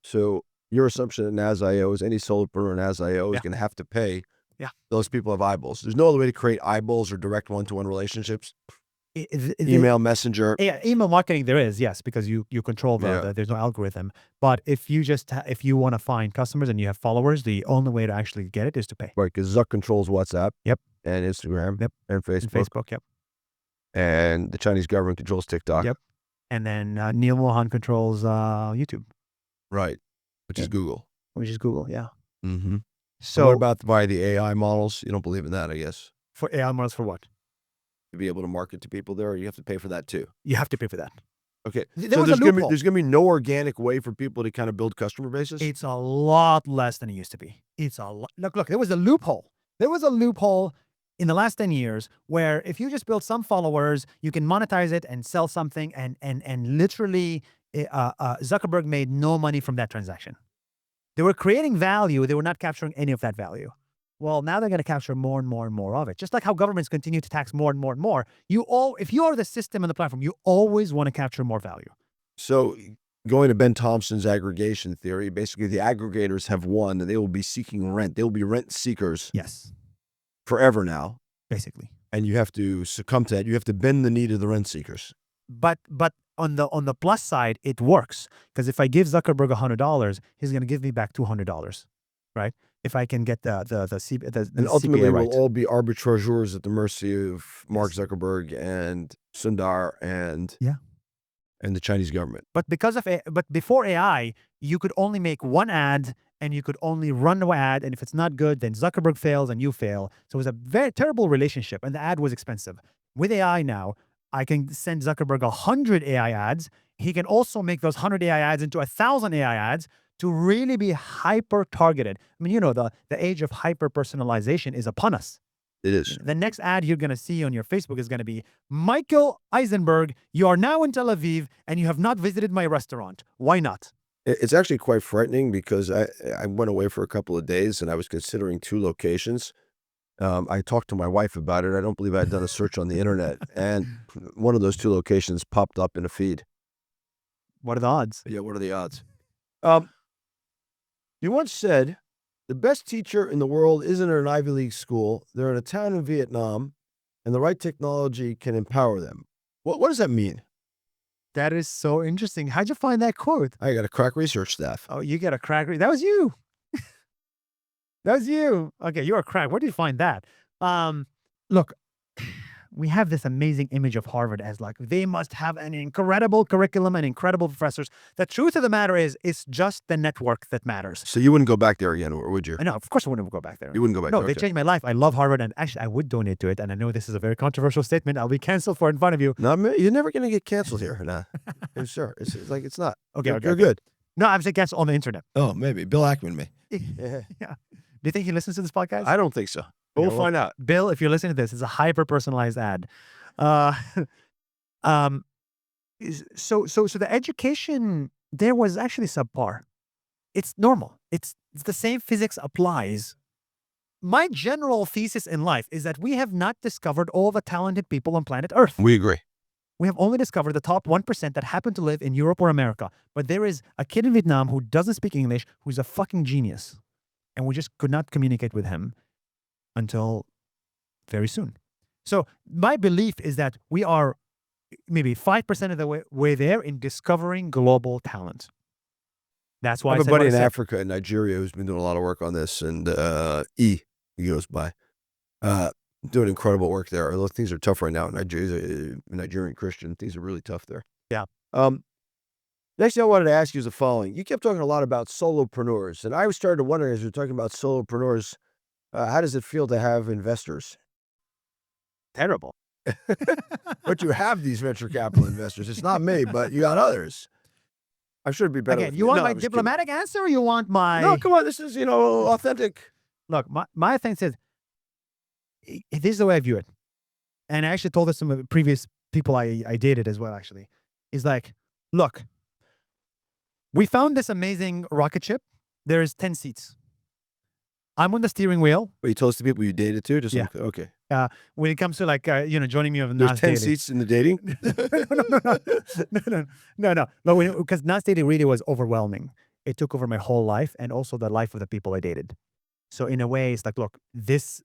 So your assumption that Nas.io is any solopreneur in Nas.io is going to have to pay. Yeah. Those people have eyeballs. There's no other way to create eyeballs or direct one-to-one relationships. Email, messenger. Yeah, email marketing there is, yes, because you control there's no algorithm. But if you want to find customers and you have followers, the only way to actually get it is to pay. Right, because Zuck controls WhatsApp. Yep. And Instagram. Yep. And Facebook. And Facebook, yep. And the Chinese government controls TikTok. Yep. And then Neil Mohan controls YouTube. Right. Which is Google. Which is Google, yeah. Mm-hmm. So what about by the AI models? You don't believe in that, I guess. For AI models, for what? To be able to market to people there, or you have to pay for that too? You have to pay for that. Okay. There's going to be no organic way for people to kind of build customer bases? It's a lot less than it used to be. It's a lot. Look, there was a loophole. There was a loophole in the last 10 years where if you just build some followers, you can monetize it and sell something, and literally Zuckerberg made no money from that transaction. They were creating value. They were not capturing any of that value. Well, now they're going to capture more and more and more of it. Just like how governments continue to tax more and more and more. If you are the system and the platform, you always want to capture more value. So going to Ben Thompson's aggregation theory, basically the aggregators have won and they will be seeking rent. They will be rent seekers. Yes. Forever now. Basically. And you have to succumb to that. You have to bend the knee to the rent seekers. But on the plus side, it works. Because if I give Zuckerberg $100, he's going to give me back $200, right? If I can get the and ultimately CPA right. we'll all be arbitrageurs at the mercy of Mark Zuckerberg and Sundar and the Chinese government. But before AI, you could only make one ad and you could only run the ad, and if it's not good, then Zuckerberg fails and you fail. So it was a very terrible relationship, and the ad was expensive. With AI now, I can send Zuckerberg 100 AI ads. He can also make those 100 AI ads into 1,000 AI ads to really be hyper-targeted. I mean, the age of hyper-personalization is upon us. It is. The next ad you're going to see on your Facebook is going to be, Michael Eisenberg, you are now in Tel Aviv and you have not visited my restaurant. Why not? It's actually quite frightening because I went away for a couple of days and I was considering 2 locations. I talked to my wife about it. I don't believe I had done a search on the internet. And one of those 2 locations popped up in a feed. What are the odds? Yeah, what are the odds? You once said, the best teacher in the world isn't at an Ivy League school. They're in a town in Vietnam, and the right technology can empower them. What does that mean? That is so interesting. How'd you find that quote? I got a crack research staff. Oh, you got a crack. That was you. That was you. Okay, you're a crack. Where did you find that? Look, we have this amazing image of Harvard as like, they must have an incredible curriculum and incredible professors. The truth of the matter is, it's just the network that matters. So you wouldn't go back there again, or would you? No, of course I wouldn't go back there. You wouldn't go back there? No, they changed my life. I love Harvard, and actually I would donate to it. And I know this is a very controversial statement. I'll be canceled for it in front of you. No, you're never going to get canceled here. Nah. I'm sure. It's like, it's not. Okay, You're good. No, I'm saying cancel on the internet. Oh, maybe. Bill Ackman me. Yeah. Do you think he listens to this podcast? I don't think so. But we'll find out. Bill, if you're listening to this, it's a hyper-personalized ad. So the education there was actually subpar. It's normal. It's the same physics applies. My general thesis in life is that we have not discovered all the talented people on planet Earth. We agree. We have only discovered the top 1% that happen to live in Europe or America. But there is a kid in Vietnam who doesn't speak English, who's a fucking genius. And we just could not communicate with him. until very soon. So my belief is that we are maybe 5% of the way there in discovering global talent. That's why I I have a said what buddy I in said. Africa and Nigeria who's been doing a lot of work on this, and he goes by, doing incredible work there. Although things are tough right now in Nigeria, Nigerian Christian, things are really tough there. Yeah. Next thing I wanted to ask you is the following. You kept talking a lot about solopreneurs, and I was starting to wonder as you're talking about solopreneurs, how does it feel to have investors? Terrible. But you have these venture capital investors. It's not me, but you got others. I should be better. Again, you want my diplomatic answer, or you want my? No, come on. This is authentic. Look, my thing says, this is the way I view it, and I actually told this to some previous people I dated as well. Actually, is like, look, we found this amazing rocket ship. There's 10 seats. I'm on the steering wheel. But you told us the people you dated too? Just Yeah. Okay. When it comes to like, joining me on There's Nas 10 Daily. seats in the dating? No. But because Nas Daily really was overwhelming. It took over my whole life and also the life of the people I dated. So in a way, it's like, look, this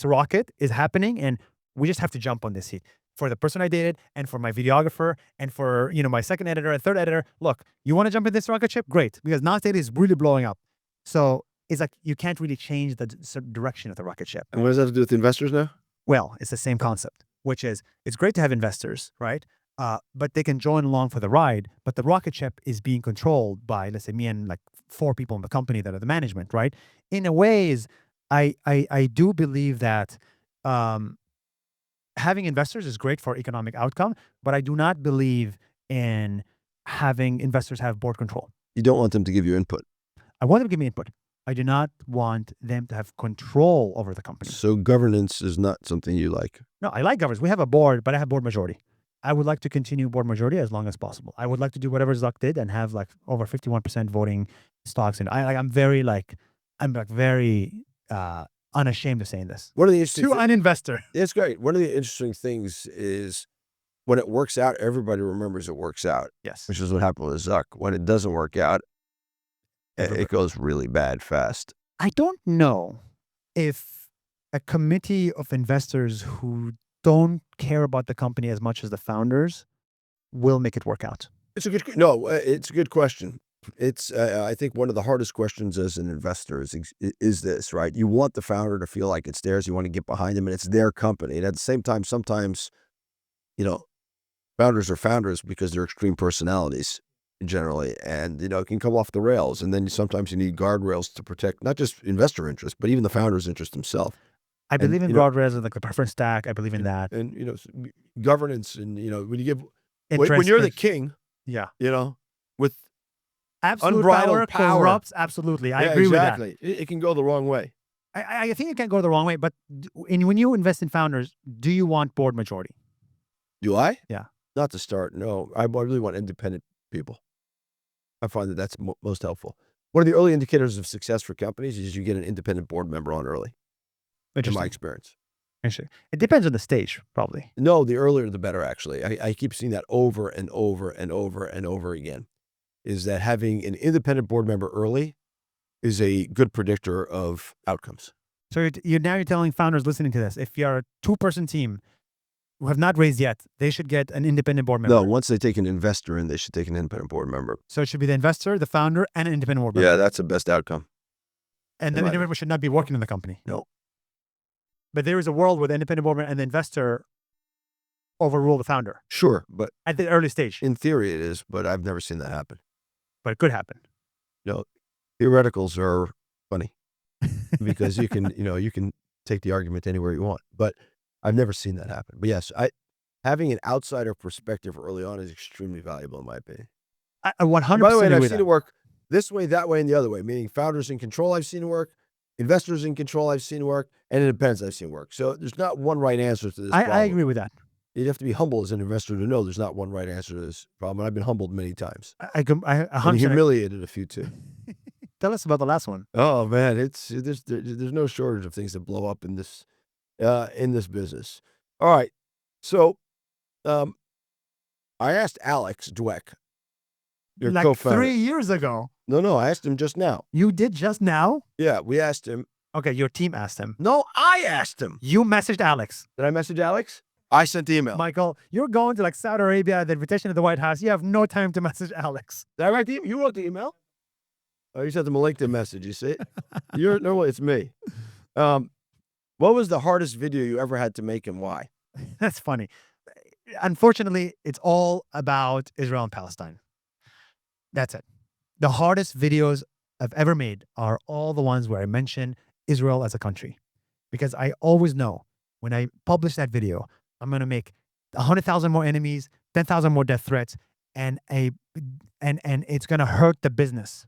rocket is happening, and we just have to jump on this seat. For the person I dated, and for my videographer, and for my second editor and third editor. Look, you want to jump in this rocket ship? Great, because Nas Daily is really blowing up. So it's like you can't really change the direction of the rocket ship. And what does that have to do with investors now? Well, it's the same concept, which is it's great to have investors, right? But they can join along for the ride. But the rocket ship is being controlled by, let's say, me and like 4 people in the company that are the management, right? In a ways, I do believe that having investors is great for economic outcome, but I do not believe in having investors have board control. You don't want them to give you input. I want them to give me input. I do not want them to have control over the company. So governance is not something you like. No, I like governance. We have a board, but I have board majority. I would like to continue board majority as long as possible. I would like to do whatever Zuck did and have like over 51% voting stocks. And I'm very unashamed of saying this. One of the interesting To an investor. It's great. One of the interesting things is when it works out, everybody remembers it works out. Yes. Which is what happened with Zuck. When it doesn't work out, it goes really bad fast. I don't know if a committee of investors who don't care about the company as much as the founders will make it work out. It's a good question. It's I think one of the hardest questions as an investor is this, right? You want the founder to feel like it's theirs. You want to get behind them, and it's their company. And at the same time, sometimes, founders are founders because they're extreme personalities generally, and it can come off the rails. And then sometimes you need guardrails to protect not just investor interest, but even the founder's interest himself. I believe in guardrails and like the preference stack. I believe in that. And governance, and when you give when you're the king, yeah, with absolute unbridled power corrupts. Absolutely, I agree with that. It can go the wrong way. I think it can go the wrong way. But when you invest in founders, do you want board majority? Do I? Yeah. Not to start. No, I really want independent people. I find that that's most helpful. One of the early indicators of success for companies is you get an independent board member on early. In my experience. Interesting. It depends on the stage, probably. No, the earlier the better, actually. I keep seeing that over and over and over and over again, is that having an independent board member early is a good predictor of outcomes. So you're telling founders listening to this, if you're a 2-person team who have not raised yet, they should get an independent board member. No, once they take an investor in, they should take an independent board member. So it should be the investor, the founder, and an independent board member. Yeah, that's the best outcome. And the independent member should not be working in the company. No. But there is a world where the independent board member and the investor overrule the founder. Sure, but at the early stage. In theory it is, but I've never seen that happen. But it could happen. Theoreticals are funny because you can take the argument anywhere you want, but I've never seen that happen. But yes, having an outsider perspective early on is extremely valuable in my opinion. I 100% By the way, agree I've with seen that. it work this way, that way, and the other way, meaning founders in control I've seen it work, investors in control I've seen work, and independents I've seen work. So there's not one right answer to this problem. I agree with that. You'd have to be humble as an investor to know there's not one right answer to this problem. And I've been humbled many times. I and humiliated a few too. Tell us about the last one. Oh man, there's no shortage of things that blow up in this business. All right, so I asked Alex Dweck, your like co-founder. 3 years ago. No, I asked him just now. You did just now? Yeah, we asked him. Okay, your team asked him. No, I asked him. You messaged Alex. Did I message Alex? I sent the email. Michael, you're going to like Saudi Arabia, the invitation to the White House. You have no time to message Alex. Did I write the email? You wrote the email? Oh, you sent them a LinkedIn message. You see? No, it's me. What was the hardest video you ever had to make and why? That's funny. Unfortunately, it's all about Israel and Palestine. That's it. The hardest videos I've ever made are all the ones where I mention Israel as a country. Because I always know when I publish that video, I'm going to make 100,000 more enemies, 10,000 more death threats, and it's going to hurt the business.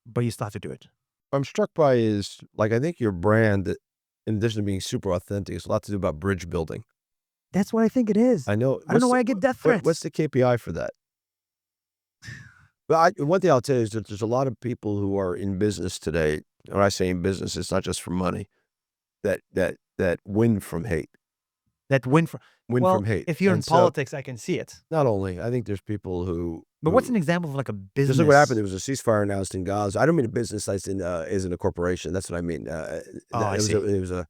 But you still have to do it. What I'm struck by is, like, I think your brand, in addition to being super authentic, has a lot to do about bridge building. That's what I think it is. I know. I don't know why I get death threats. What's the KPI for that? But one thing I'll tell you is that there's a lot of people who are in business today. When I say in business, it's not just for money. That win from hate. That win from hate. If you're in politics, I can see it. Not only, I think there's people who. But what's an example of like a business? Just like what happened. There was a ceasefire announced in Gaza. I don't mean a business as in a corporation. That's what I mean. I see. It was a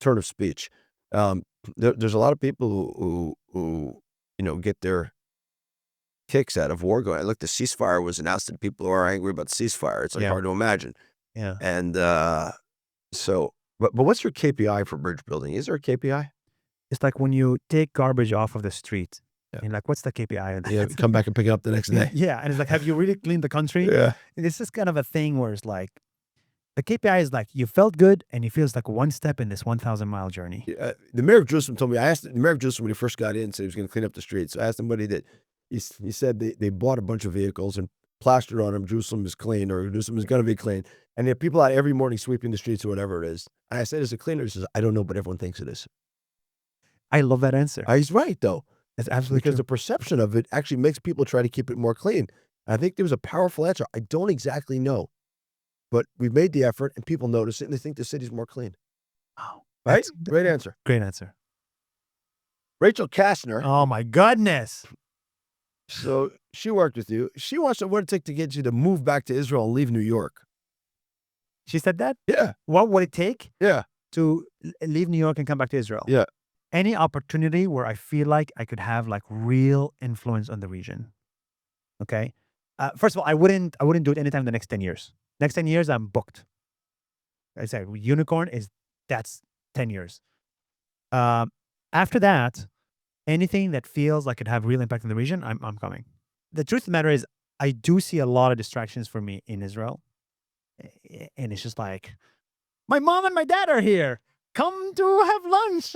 turn of speech. There's a lot of people who get their kicks out of war going. Look, the ceasefire was announced and people are angry about the ceasefire. It's like hard to imagine. Yeah. And but what's your KPI for bridge building? Is there a KPI? It's like when you take garbage off of the street. Yeah. And like, what's the KPI? Yeah, come back and pick it up the next day. Yeah. And it's like, have you really cleaned the country? Yeah. And it's just kind of a thing where it's like, the KPI is like, you felt good and you feel it's like one step in this 1,000-mile journey. The mayor of Jerusalem told me, I asked the mayor of Jerusalem when he first got in, said he was going to clean up the streets. So I asked him what he did. He said they bought a bunch of vehicles and plastered on them, Jerusalem is clean, or Jerusalem is going to be clean. And they have people out every morning sweeping the streets or whatever it is. And I said, as a cleaner, he says, I don't know, but everyone thinks it is. I love that answer. He's right, though. That's absolutely because true. the perception of it actually makes people try to keep it more clean. I think there was a powerful answer. I don't exactly know, but we've made the effort and people notice it and they think the city's more clean. Oh, right? Great answer. Great answer. Rachel Kastner. Oh my goodness. So she worked with you. She wants to, what it take to get you to move back to Israel and leave New York. She said that? Yeah. What would it take? Yeah. To leave New York and come back to Israel? Yeah. Any opportunity where I feel like I could have like real influence on the region. Okay. First of all, I wouldn't do it anytime in the next 10 years. Next 10 years, I'm booked. I say unicorn that's 10 years. After that, anything that feels like it have real impact in the region, I'm coming. The truth of the matter is, I do see a lot of distractions for me in Israel. And it's just like, my mom and my dad are here. Come to have lunch.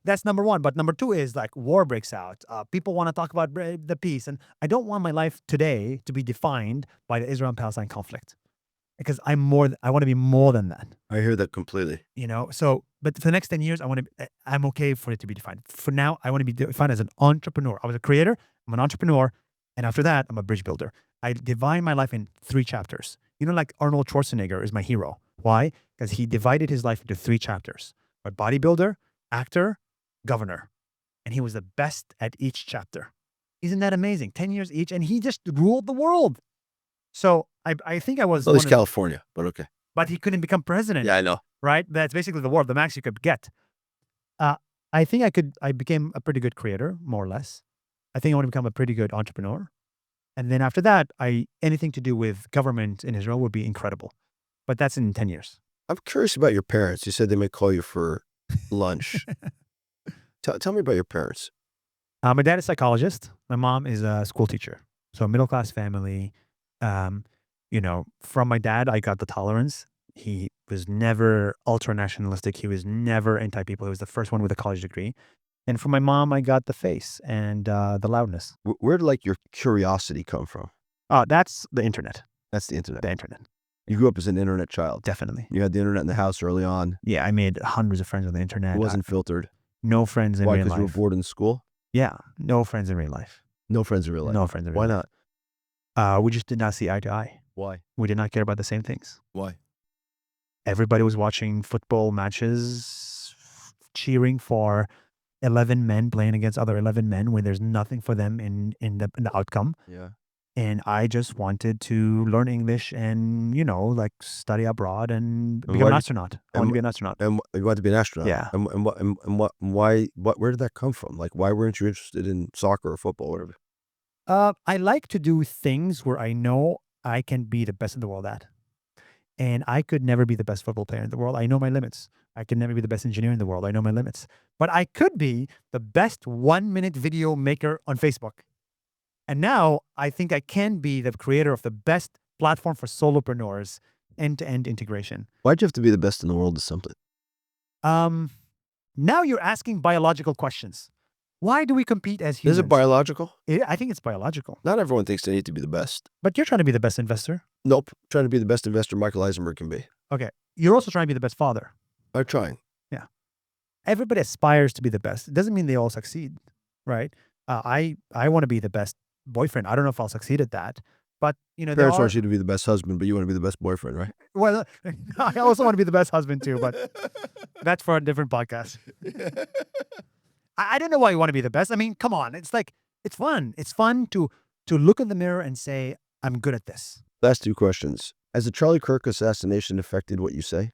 That's number one. But number two is like war breaks out. People want to talk about the peace. And I don't want my life today to be defined by the Israel and Palestine conflict. Because I want to be more than that. I hear that completely. But for the next 10 years, I'm okay for it to be defined. For now, I want to be defined as an entrepreneur. I was a creator, I'm an entrepreneur, and after that, I'm a bridge builder. I divide my life in 3 chapters. Like Arnold Schwarzenegger is my hero. Why? Because he divided his life into 3 chapters. A bodybuilder, actor, governor. And he was the best at each chapter. Isn't that amazing? 10 years each, and he just ruled the world. So I think I was. Well, it's California, but okay. But he couldn't become president. Yeah, I know. Right? That's basically the max you could get. I think I became a pretty good creator, more or less. I think I want to become a pretty good entrepreneur. And then after that, anything to do with government in Israel would be incredible. But that's in 10 years. I'm curious about your parents. You said they may call you for lunch. Tell me about your parents. My dad is a psychologist. My mom is a school teacher. So middle-class family. From my dad, I got the tolerance. He was never ultra-nationalistic. He was never anti-people. He was the first one with a college degree. And from my mom, I got the face and the loudness. Where did your curiosity come from? That's the internet. That's the internet. The internet. You grew up as an internet child. Definitely. You had the internet in the house early on. Yeah, I made hundreds of friends on the internet. It wasn't filtered. No friends in real life. Why? Because you were bored in school? Yeah, no friends in real life. No friends in real life? No friends in real life. Why not? We just did not see eye to eye. Why? We did not care about the same things. Why? Everybody was watching football matches, cheering for 11 men playing against other 11 men when there's nothing for them in the outcome. Yeah. And I just wanted to learn English and, like study abroad and And become why an did astronaut. I want and to be an astronaut. and you wanted to be an astronaut. Yeah. Where did that come from? Like, why weren't you interested in soccer or football or whatever? I like to do things where I know I can be the best in the world at. And I could never be the best football player in the world. I know my limits. I could never be the best engineer in the world. I know my limits. But I could be the best 1-minute video maker on Facebook. And now I think I can be the creator of the best platform for solopreneurs, end-to-end integration. Why'd you have to be the best in the world at something? Um, Now you're asking biological questions. Why do we compete as humans? Is it biological? I think it's biological. Not everyone thinks they need to be the best. But you're trying to be the best investor. Nope. Trying to be the best investor Michael Eisenberg can be. Okay. You're also trying to be the best father. I'm trying. Yeah. Everybody aspires to be the best. It doesn't mean they all succeed, right? I want to be the best boyfriend. I don't know if I'll succeed at that. But, there Parents are, want you to be the best husband, but you want to be the best boyfriend, right? well, I also want to be the best husband too, but that's for a different podcast. I don't know why you want to be the best. I mean, come on. It's like, it's fun. It's fun to look in the mirror and say, I'm good at this. Last two questions. Has the Charlie Kirk assassination affected what you say?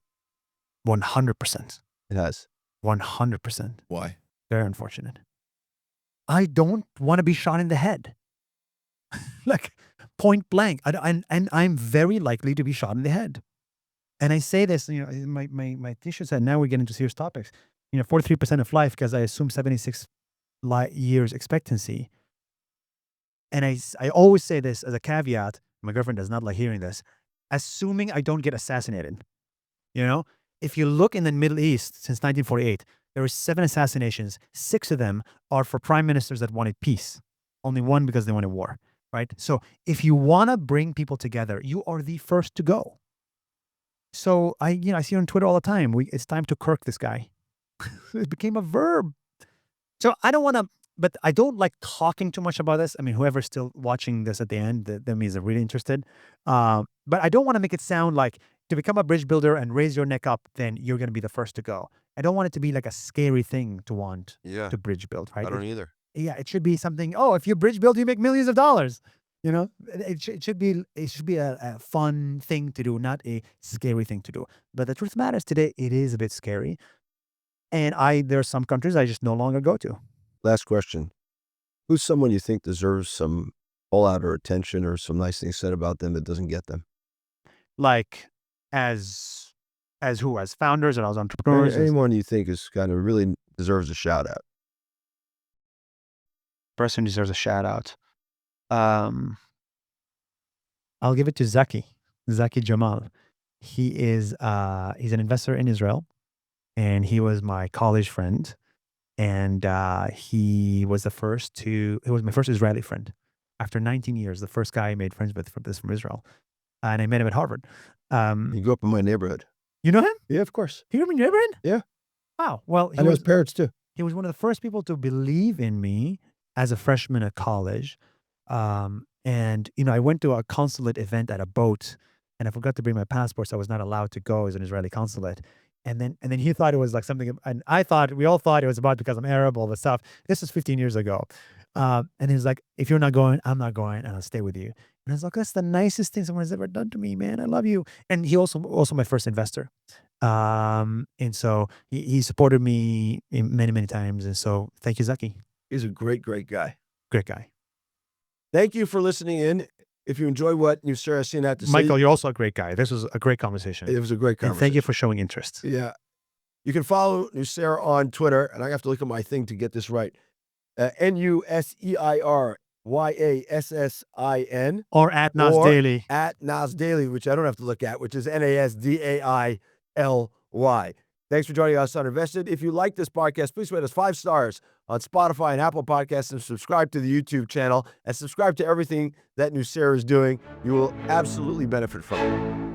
100%. It has. 100%. Why? Very unfortunate. I don't want to be shot in the head. Like point blank. And I'm very likely to be shot in the head. And I say this, my teacher said, now we get into serious topics. 43% of life, because I assume 76 years expectancy. And I always say this as a caveat. My girlfriend does not like hearing this. Assuming I don't get assassinated. If you look in the Middle East since 1948, there were 7 assassinations. 6 of them are for prime ministers that wanted peace. Only 1 because they wanted war, right? So if you want to bring people together, you are the first to go. So I see on Twitter all the time, it's time to Kirk this guy. It became a verb. So I don't want to, but I don't like talking too much about this. I mean, whoever's still watching this at the end, that means they're really interested. But I don't want to make it sound like to become a bridge builder and raise your neck up, then you're going to be the first to go. I don't want it to be like a scary thing to want to bridge build, right? I don't either. Yeah, it should be something, if you bridge build, you make millions of dollars. It should be a fun thing to do, not a scary thing to do. But the truth matters today, it is a bit scary. And there are some countries I just no longer go to. Last question. Who's someone you think deserves some all-out or attention or some nice things said about them that doesn't get them? Like as who? As founders and as entrepreneurs? Anyone you think is kind of really deserves a shout out. Person deserves a shout out. I'll give it to Zaki Jamal. He's an investor in Israel, and he was my college friend, and he was my first Israeli friend. After 19 years, the first guy I made friends with from Israel, and I met him at Harvard. He grew up in my neighborhood. You know him? Yeah, of course. He grew up in your neighborhood? Yeah. Wow. Well, I know his parents too. he was one of the first people to believe in me as a freshman at college. And I went to a consulate event at a boat, and I forgot to bring my passport, so I was not allowed to go as an Israeli consulate. And then he thought it was like something, and we all thought it was about because I'm Arab, all this stuff. This was 15 years ago. And he was like, if you're not going, I'm not going, and I'll stay with you. And I was like, that's the nicest thing someone has ever done to me, man. I love you. And he also my first investor. And so he supported me many, many times. And so thank you, Zaki. He's a great, great guy. Great guy. Thank you for listening in. If you enjoy what Nuseir Yassin had to say. Michael, you're also a great guy. This was a great conversation. It was a great conversation. And thank you for showing interest. Yeah. You can follow Nuseir on Twitter, and I have to look at my thing to get this right. NuseirYassin. Or at Nas Daily. At Nas Daily, which I don't have to look at, which is NASDAILY. Thanks for joining us on Invested. If you like this podcast, please rate us 5 stars on Spotify and Apple Podcasts, and subscribe to the YouTube channel, and subscribe to everything that Nuseir is doing. You will absolutely benefit from it.